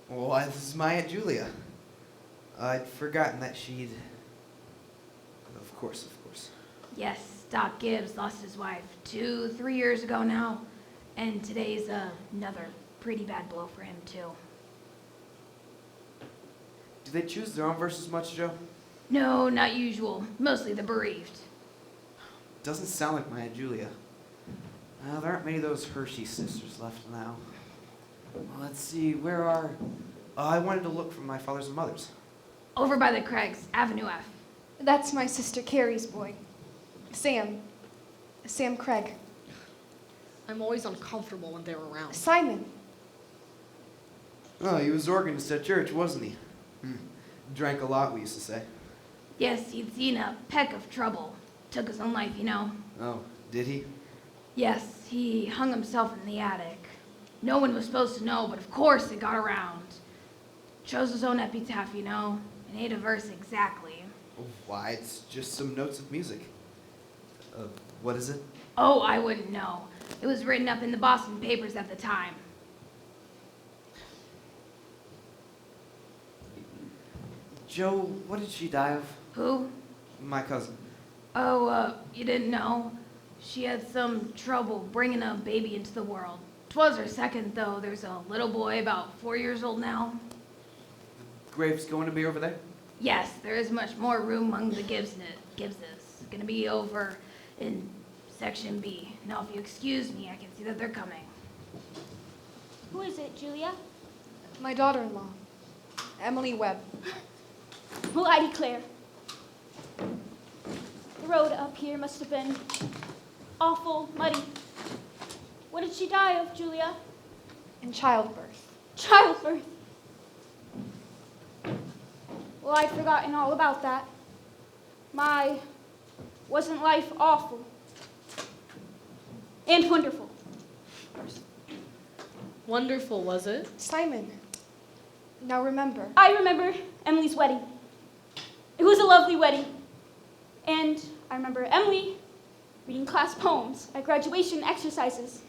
Well, this is my Aunt Julia. I'd forgotten that she'd... Of course. Yes, Doc Gibbs lost his wife 2-3 years ago now. And today's another pretty bad blow for him, too. Do they choose their own verses much, Joe? No, not usual. Mostly the bereaved. Doesn't sound like my Aunt Julia. There aren't many of those Hershey sisters left now. Well, let's see, where are... I wanted to look for my father's and mother's. Over by the Craigs, Avenue F. That's my sister Carrie's boy. Sam Craig. I'm always uncomfortable when they're around. Simon. Oh, he was organist at church, wasn't he? Drank a lot, we used to say. Yes, he'd seen a peck of trouble. Took his own life, you know. Oh, did he? Yes, he hung himself in the attic. No one was supposed to know, but of course it got around. Chose his own epitaph, you know, and ate a verse exactly. Oh, why, it's just some notes of music. What is it? Oh, I wouldn't know. It was written up in the Boston papers at the time. Joe, what did she die of? Who? My cousin. Oh, you didn't know? She had some trouble bringing a baby into the world. 'Twas her second, though. There's a little boy about 4 years old now. The grave's going to be over there? Yes, there is much more room among the Gibbses. Gonna be over in section B. Now, if you excuse me, I can see that they're coming. Who is it, Julia? My daughter-in-law, Emily Webb. Well, I declare. The road up here must have been awful muddy. What did she die of, Julia? In childbirth. Childbirth. Well, I'd forgotten all about that. Wasn't life awful? And wonderful. Wonderful, was it? Simon, now remember. I remember Emily's wedding. It was a lovely wedding. And I remember Emily reading class poems at graduation exercises.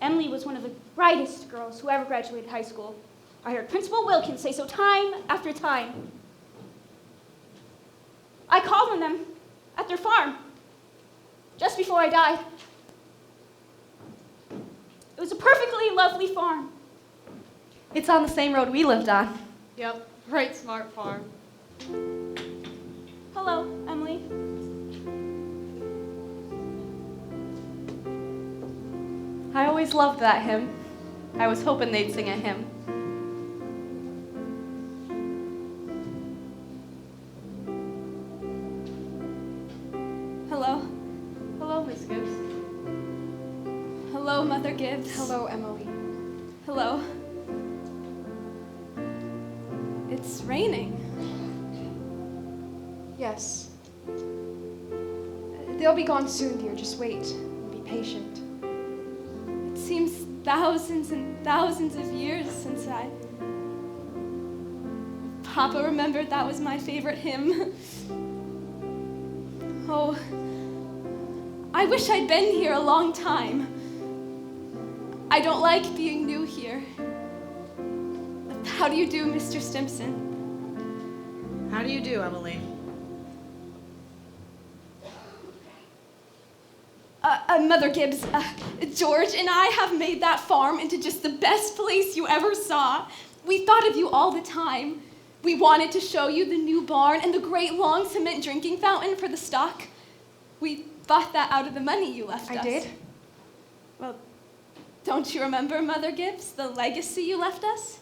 Emily was one of the brightest girls who ever graduated high school. I heard Principal Wilkins say so time after time. I called on them at their farm just before I died. It was a perfectly lovely farm. It's on the same road we lived on. Yep, right smart farm. Hello, Emily. I always loved that hymn. I was hoping they'd sing a hymn. Hello. Hello, Miss Gibbs. Hello, Mother Gibbs. Hello, Emily. Hello. It's raining. Yes. They'll be gone soon, dear. Just wait and be patient. It seems thousands and thousands of years since Papa remembered that was my favorite hymn. Oh, I wish I'd been here a long time. I don't like being new here. How do you do, Mr. Stimpson? How do you do, Emily? Mother Gibbs, George and I have made that farm into just the best place you ever saw. We thought of you all the time. We wanted to show you the new barn and the great long cement drinking fountain for the stock. We bought that out of the money you left us. I did? Well, don't you remember, Mother Gibbs, the legacy you left us?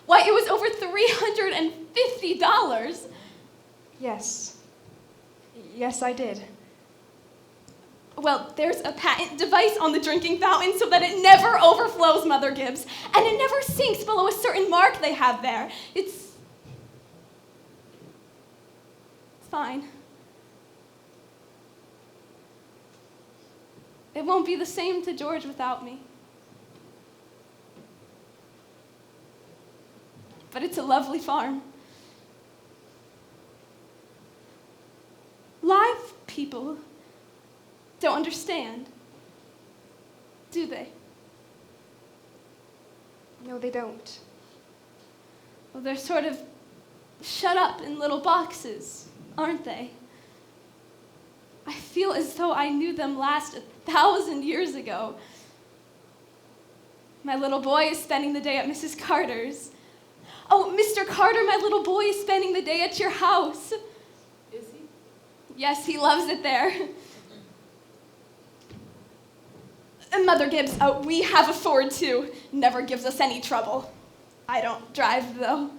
Why, it was over $350. Yes. Yes, I did. Well, there's a patent device on the drinking fountain so that it never overflows, Mother Gibbs, and it never sinks below a certain mark they have there. It's fine. It won't be the same to George without me. But it's a lovely farm. Live people don't understand, do they? No, they don't. Well, they're sort of shut up in little boxes, aren't they? I feel as though I knew them last 1,000 years ago. My little boy is spending the day at Mrs. Carter's. Oh, Mr. Carter, my little boy is spending the day at your house. Is he? Yes, he loves it there. And Mother Gibbs, we have a Ford too. Never gives us any trouble. I don't drive though.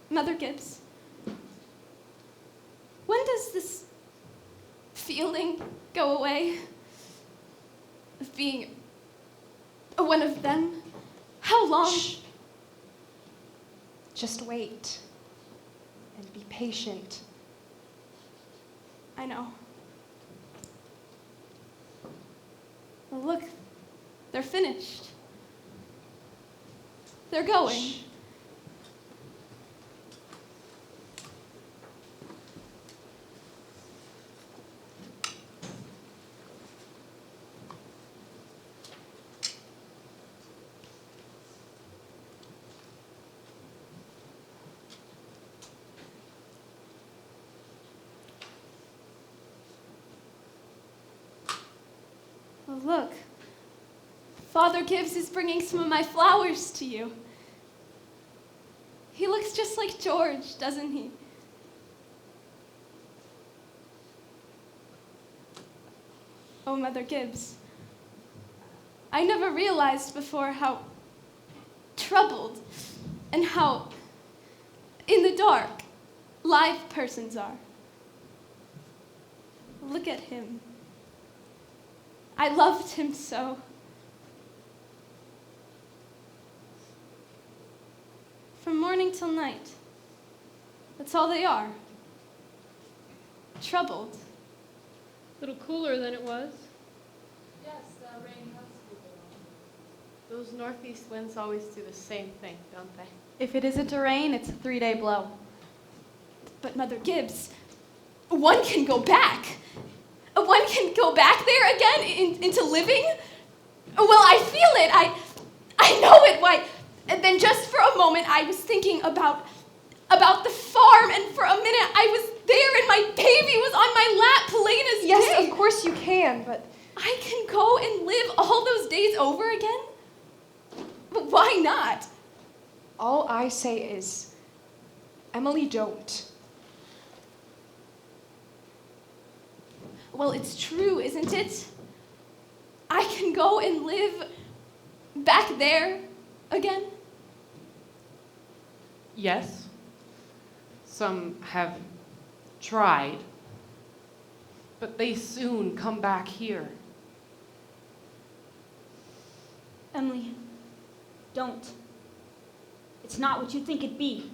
Mother Gibbs, when does this feeling go away of being one of them? How long? Shh. Just wait and be patient. I know. Well, look, they're finished. They're going. Shh. Oh, look. Father Gibbs is bringing some of my flowers to you. He looks just like George, doesn't he? Oh, Mother Gibbs. I never realized before how troubled and how in the dark live persons are. Look at him. I loved him so. From morning till night. That's all they are. Troubled. A little cooler than it was. Yes, rain has cooled. Those northeast winds always do the same thing, don't they? If it isn't a rain, it's a 3-day blow. But Mother Gibbs, one can go back. One can go back there again into living. Well, I feel it. I know it. Why? And then just for a moment, I was thinking about the farm, and for a minute, I was there, and my baby was on my lap, plain as day. Yes, of course you can, but I can go and live all those days over again? But why not? all I say is, Emily, don't. Well, it's true, isn't it? I can go and live back there again. Yes. Some have tried, but they soon come back here. Emily, don't. It's not what you think it'd be.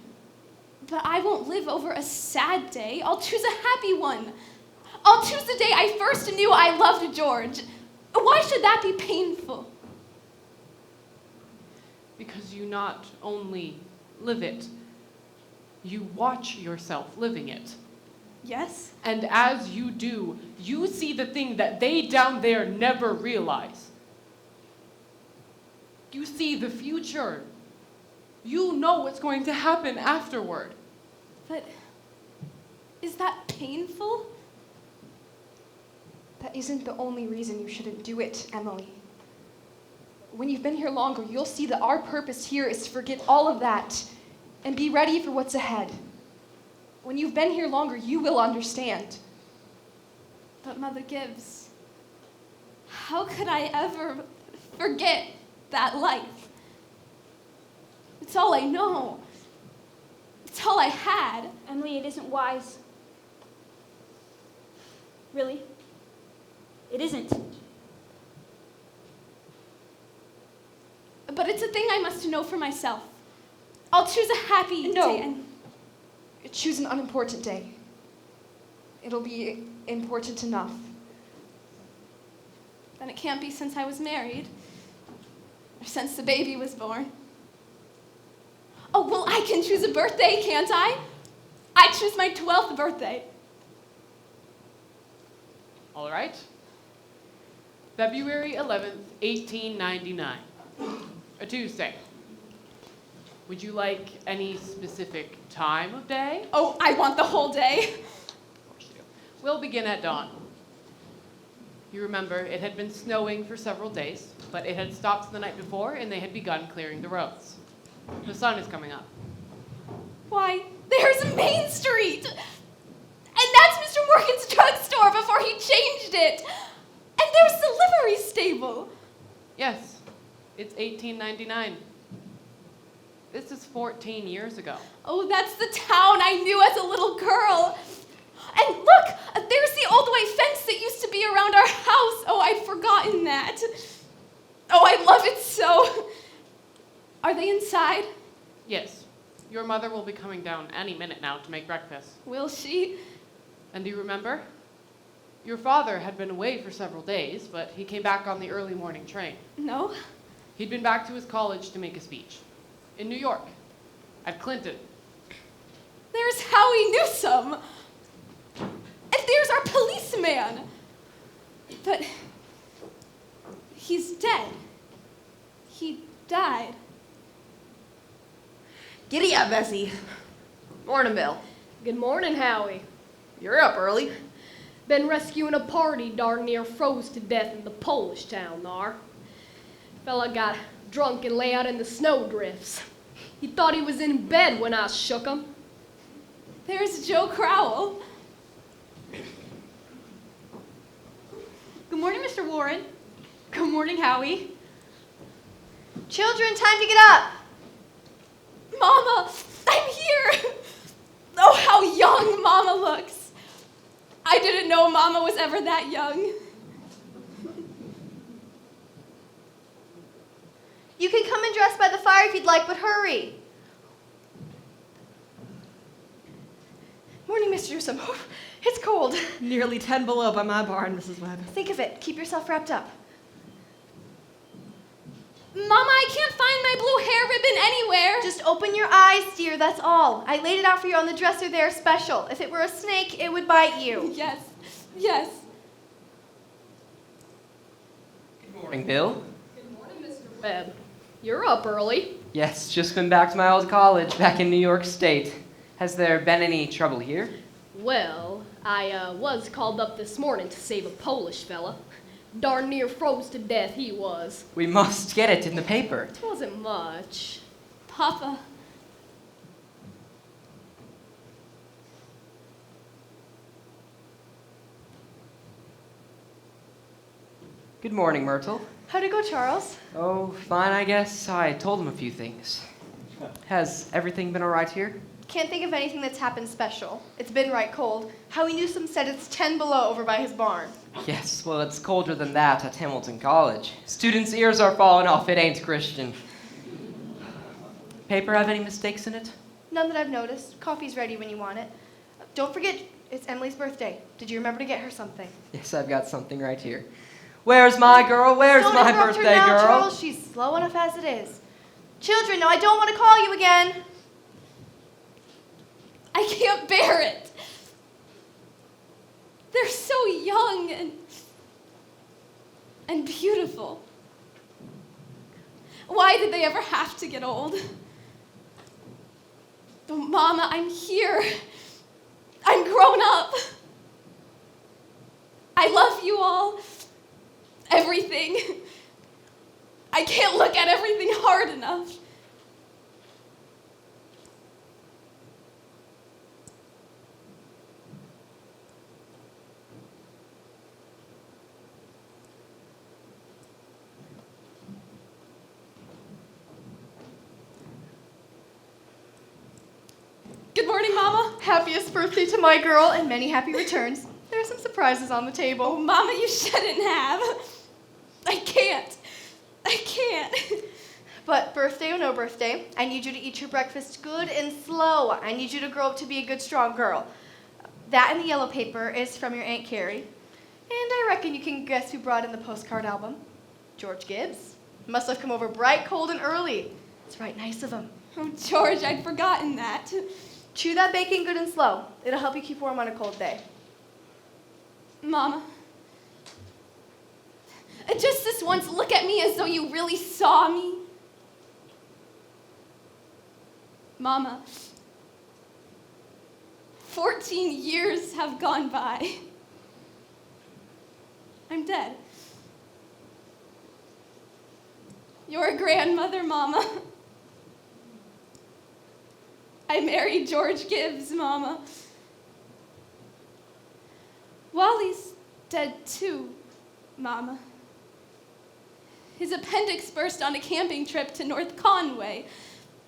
But I won't live over a sad day. I'll choose a happy one. I'll choose the day I first knew I loved George. Why should that be painful? Because you not only live it, you watch yourself living it. Yes? And as you do, you see the thing that they down there never realize. You see the future. You know what's going to happen afterward. But is that painful? That isn't the only reason you shouldn't do it, Emily. When you've been here longer, you'll see that our purpose here is to forget all of that and be ready for what's ahead. When you've been here longer, you will understand. But Mother Gibbs, how could I ever forget that life? It's all I know. It's all I had. Emily, it isn't wise. Really? It isn't. But it's a thing I must know for myself. I'll choose a happy day. And choose an unimportant day. It'll be important enough. Then it can't be since I was married. Or since the baby was born. Oh, well, I can choose a birthday, can't I? I choose my 12th birthday. All right. February 11th, 1899. A Tuesday. Would you like any specific time of day? Oh, I want the whole day. We'll begin at dawn. You remember, it had been snowing for several days, but it had stopped the night before and they had begun clearing the roads. The sun is coming up. Why, there's Main Street! And that's Mr. Morgan's drugstore before he changed it! And there's the livery stable! Yes, it's 1899. This is 14 years ago. Oh, that's the town I knew as a little girl. And look, there's the old white fence that used to be around our house. Oh, I'd forgotten that. Oh, I love it so. Are they inside? Yes. Your mother will be coming down any minute now to make breakfast. Will she? And do you remember? Your father had been away for several days, but he came back on the early morning train. No. He'd been back to his college to make a speech. In New York. At Clinton. There's Howie Newsome. And there's our policeman. But he's dead. He died. Giddy up, Bessie. Morning, Bill. Good morning, Howie. You're up early. Been rescuing a party darn near froze to death in the Polish town there. Fella got drunk and lay out in the snowdrifts. He thought he was in bed when I shook him. There's Joe Crowell. Good morning, Mr. Warren. Good morning, Howie. Children, time to get up. Mama, I'm here. Oh, how young Mama looks. I didn't know Mama was ever that young. You can come and dress by the fire if you'd like, but hurry. Morning, Mr. Newsome. It's cold. Nearly 10 below by my barn, Mrs. Webb. Think of it. Keep yourself wrapped up. Mama, I can't find my blue hair ribbon anywhere. Just open your eyes, dear, that's all. I laid it out for you on the dresser there special. If it were a snake, it would bite you. Yes, yes. Good morning, Bill. Good morning, Mr. Webb. You're up early. Yes, just been back to my old college back in New York State. Has there been any trouble here? Well, I was called up this morning to save a Polish fella. Darn near froze to death he was. We must get it in the paper. It wasn't much. Papa. Good morning, Myrtle. How'd it go, Charles? Oh, fine, I guess. I told him a few things. Has everything been all right here? Can't think of anything that's happened special. It's been right cold. Howie Newsome said it's 10 below over by his barn. Yes, well, it's colder than that at Hamilton College. Students' ears are falling off. It ain't Christian. Paper have any mistakes in it? None that I've noticed. Coffee's ready when you want it. Don't forget, it's Emily's birthday. Did you remember to get her something? Yes, I've got something right here. Where's my girl? Where's Don't my interrupt birthday her now, girl? Charles. She's slow enough as it is. Children, no, I don't want to call you again. I can't bear it. They're so young and beautiful. Why did they ever have to get old? But Mama, I'm here. I'm grown up. I love you all. Everything. I can't look at everything hard enough. Good morning, Mama. Happiest birthday to my girl and many happy returns. There are some surprises on the table. Oh, Mama, you shouldn't have. I can't. But birthday or no birthday, I need you to eat your breakfast good and slow. I need you to grow up to be a good, strong girl. That and the yellow paper is from your Aunt Carrie. And I reckon you can guess who brought in the postcard album. George Gibbs. Must have come over bright, cold, and early. It's right nice of him. Oh, George, I'd forgotten that. Chew that bacon good and slow. It'll help you keep warm on a cold day. Mama, just this once, look at me as though you really saw me. Mama, 14 years have gone by. I'm dead. You're a grandmother, Mama. I married George Gibbs, Mama. Wally's dead too, Mama. His appendix burst on a camping trip to North Conway.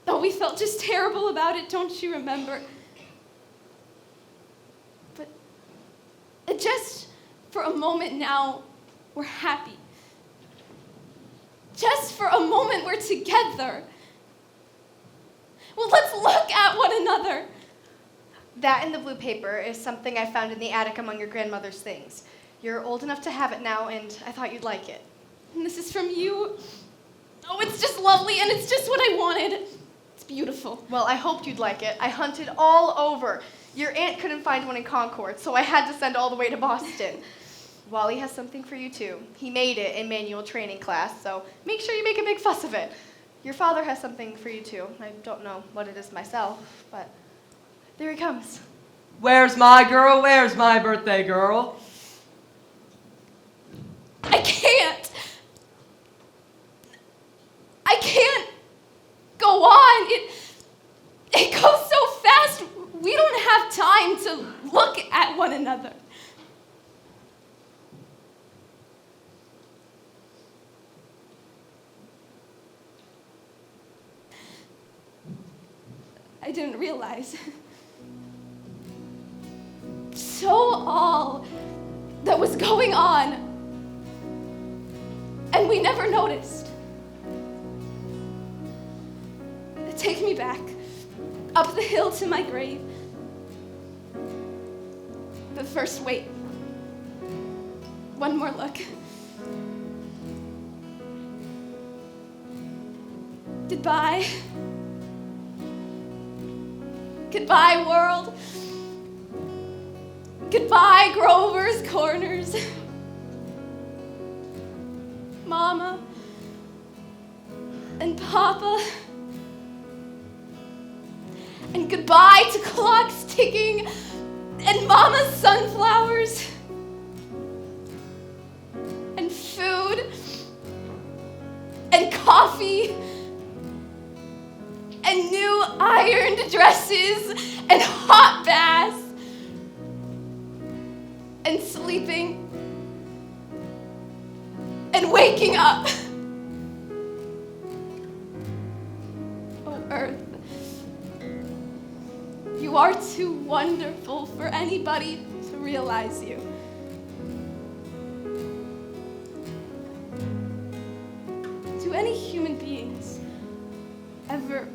Oh, we felt just terrible about it, don't you remember? But just for a moment now, we're happy. Just for a moment, we're together. Well, let's look at one another. That and the blue paper is something I found in the attic among your grandmother's things. You're old enough to have it now, and I thought you'd like it. And this is from you? Oh, it's just lovely, and it's just what I wanted. It's beautiful. Well, I hoped you'd like it. I hunted all over. Your aunt couldn't find one in Concord, so I had to send all the way to Boston. Wally has something for you, too. He made it in manual training class, so make sure you make a big fuss of it. Your father has something for you, too. I don't know what it is myself, but there he comes. Where's my girl? Where's my birthday girl? I can't. I can't go on. It goes so fast. We don't have time to look at one another. I didn't realize. So all that was going on, and we never noticed. Take me back, up the hill to my grave. But first, wait. One more look. Goodbye. Goodbye, world. Goodbye, Grover's Corners. Mama and Papa. And goodbye to clocks ticking and Mama's sunflowers. And food and coffee and new ironed dresses and hot baths and sleeping and waking up. Oh, Earth, you are too wonderful for anybody to realize you. Do any human beings ever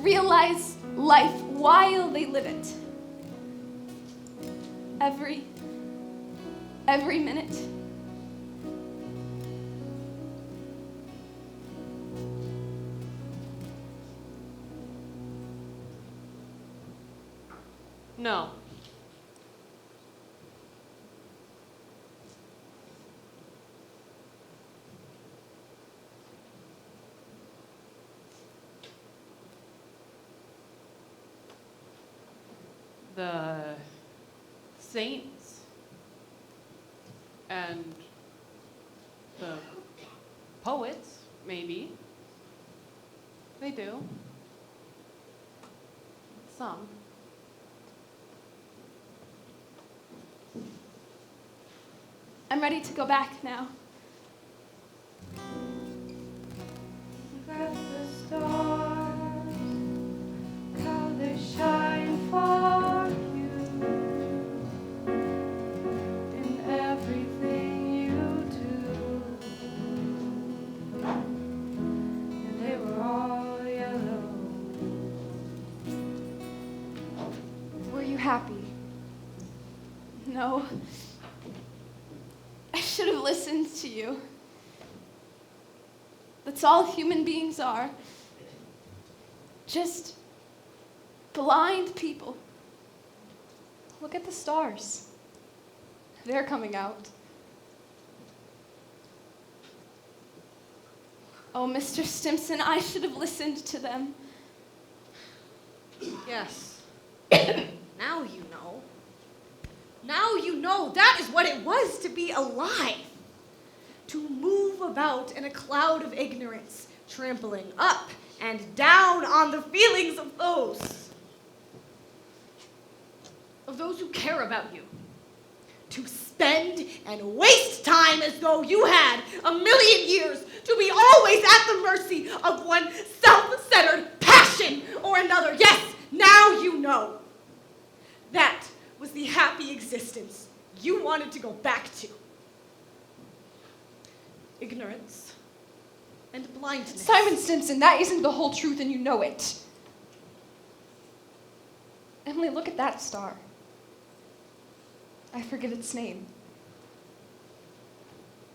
realize life while they live it. Every minute. No. The saints and the poets, maybe. They do. Some. I'm ready to go back now. Look at the stars, how they shine for you in everything you do. And they were all yellow. Were you happy? No. I should have listened to you. That's all human beings are. Just blind people. Look at the stars. They're coming out. Oh, Mr. Stimson, I should have listened to them. Yes. Now you know. Now you know that is what it was to be alive. To move about in a cloud of ignorance, trampling up and down on the feelings of those who care about you. To spend and waste time as though you had 1,000,000 years to be always at the mercy of one self-centered passion or another. Yes, now you know. That was the happy existence you wanted to go back to. Ignorance and blindness. Simon Stimson, that isn't the whole truth and you know it. Emily, look at that star. I forget its name.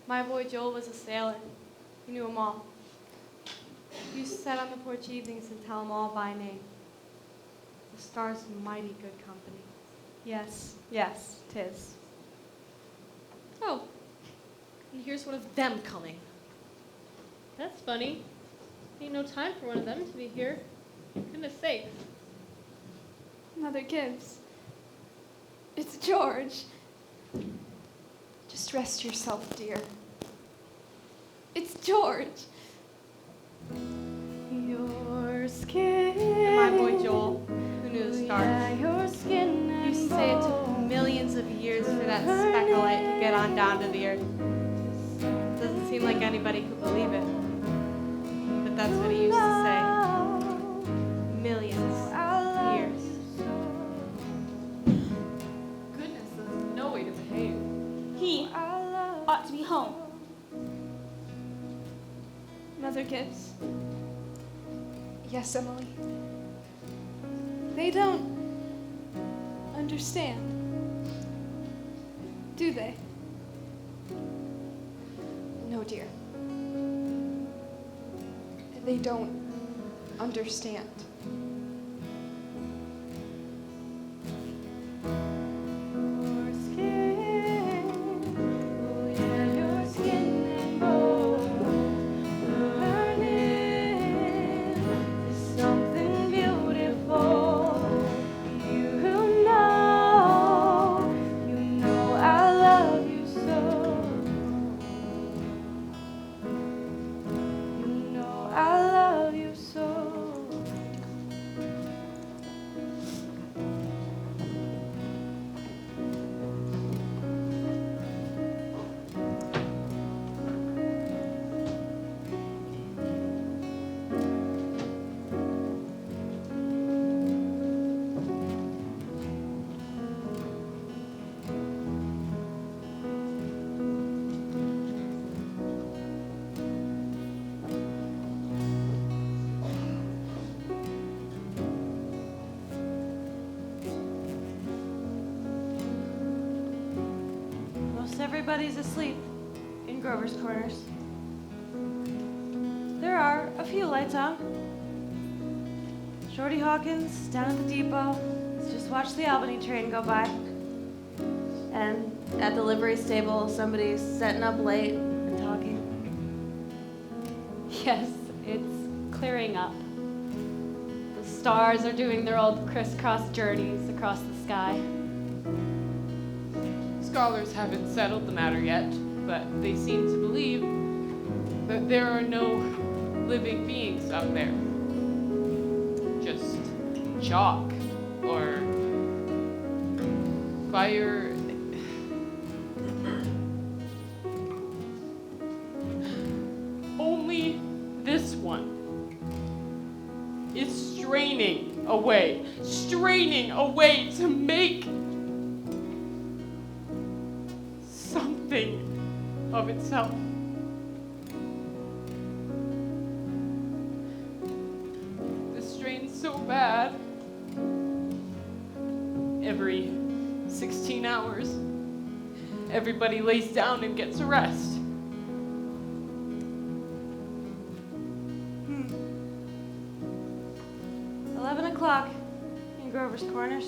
My boy Joel was a sailor. He knew them all. He used to sit on the porch evenings and tell them all by name. The star's mighty good company. Yes, yes, 'tis. Oh, and here's one of them coming. That's funny. Ain't no time for one of them to be here. Goodness sakes. Mother Gibbs. It's George. Just rest yourself, dear. It's George. Your skin. And my boy Joel, who knew the stars. Yeah, your skin He used to say it took millions of years for that speck of light to get on down to the earth. Doesn't seem like anybody could believe it. But that's what he used to say. Millions of years. Goodness, there's no way to behave. He ought to be home. Mother Gibbs. Yes, Emily. They don't understand, do they? No, dear. They don't understand. Your skin, oh yeah, your skin and bones, burning is something beautiful. You know I love you so. You know I love you so. everybody's asleep in Grover's Corners. There are a few lights on. Shorty Hawkins down at the depot has just watched the Albany train go by. And at the livery stable, somebody's setting up late and talking. Yes, it's clearing up. The stars are doing their old crisscross journeys across the sky. Scholars haven't settled the matter yet, but they seem to believe that there are no living beings out there. Just chalk or fire. Only this one is straining away to make something of itself. The strain's so bad. Every 16 hours, everybody lays down and gets a rest. 11 o'clock in Grover's Corners.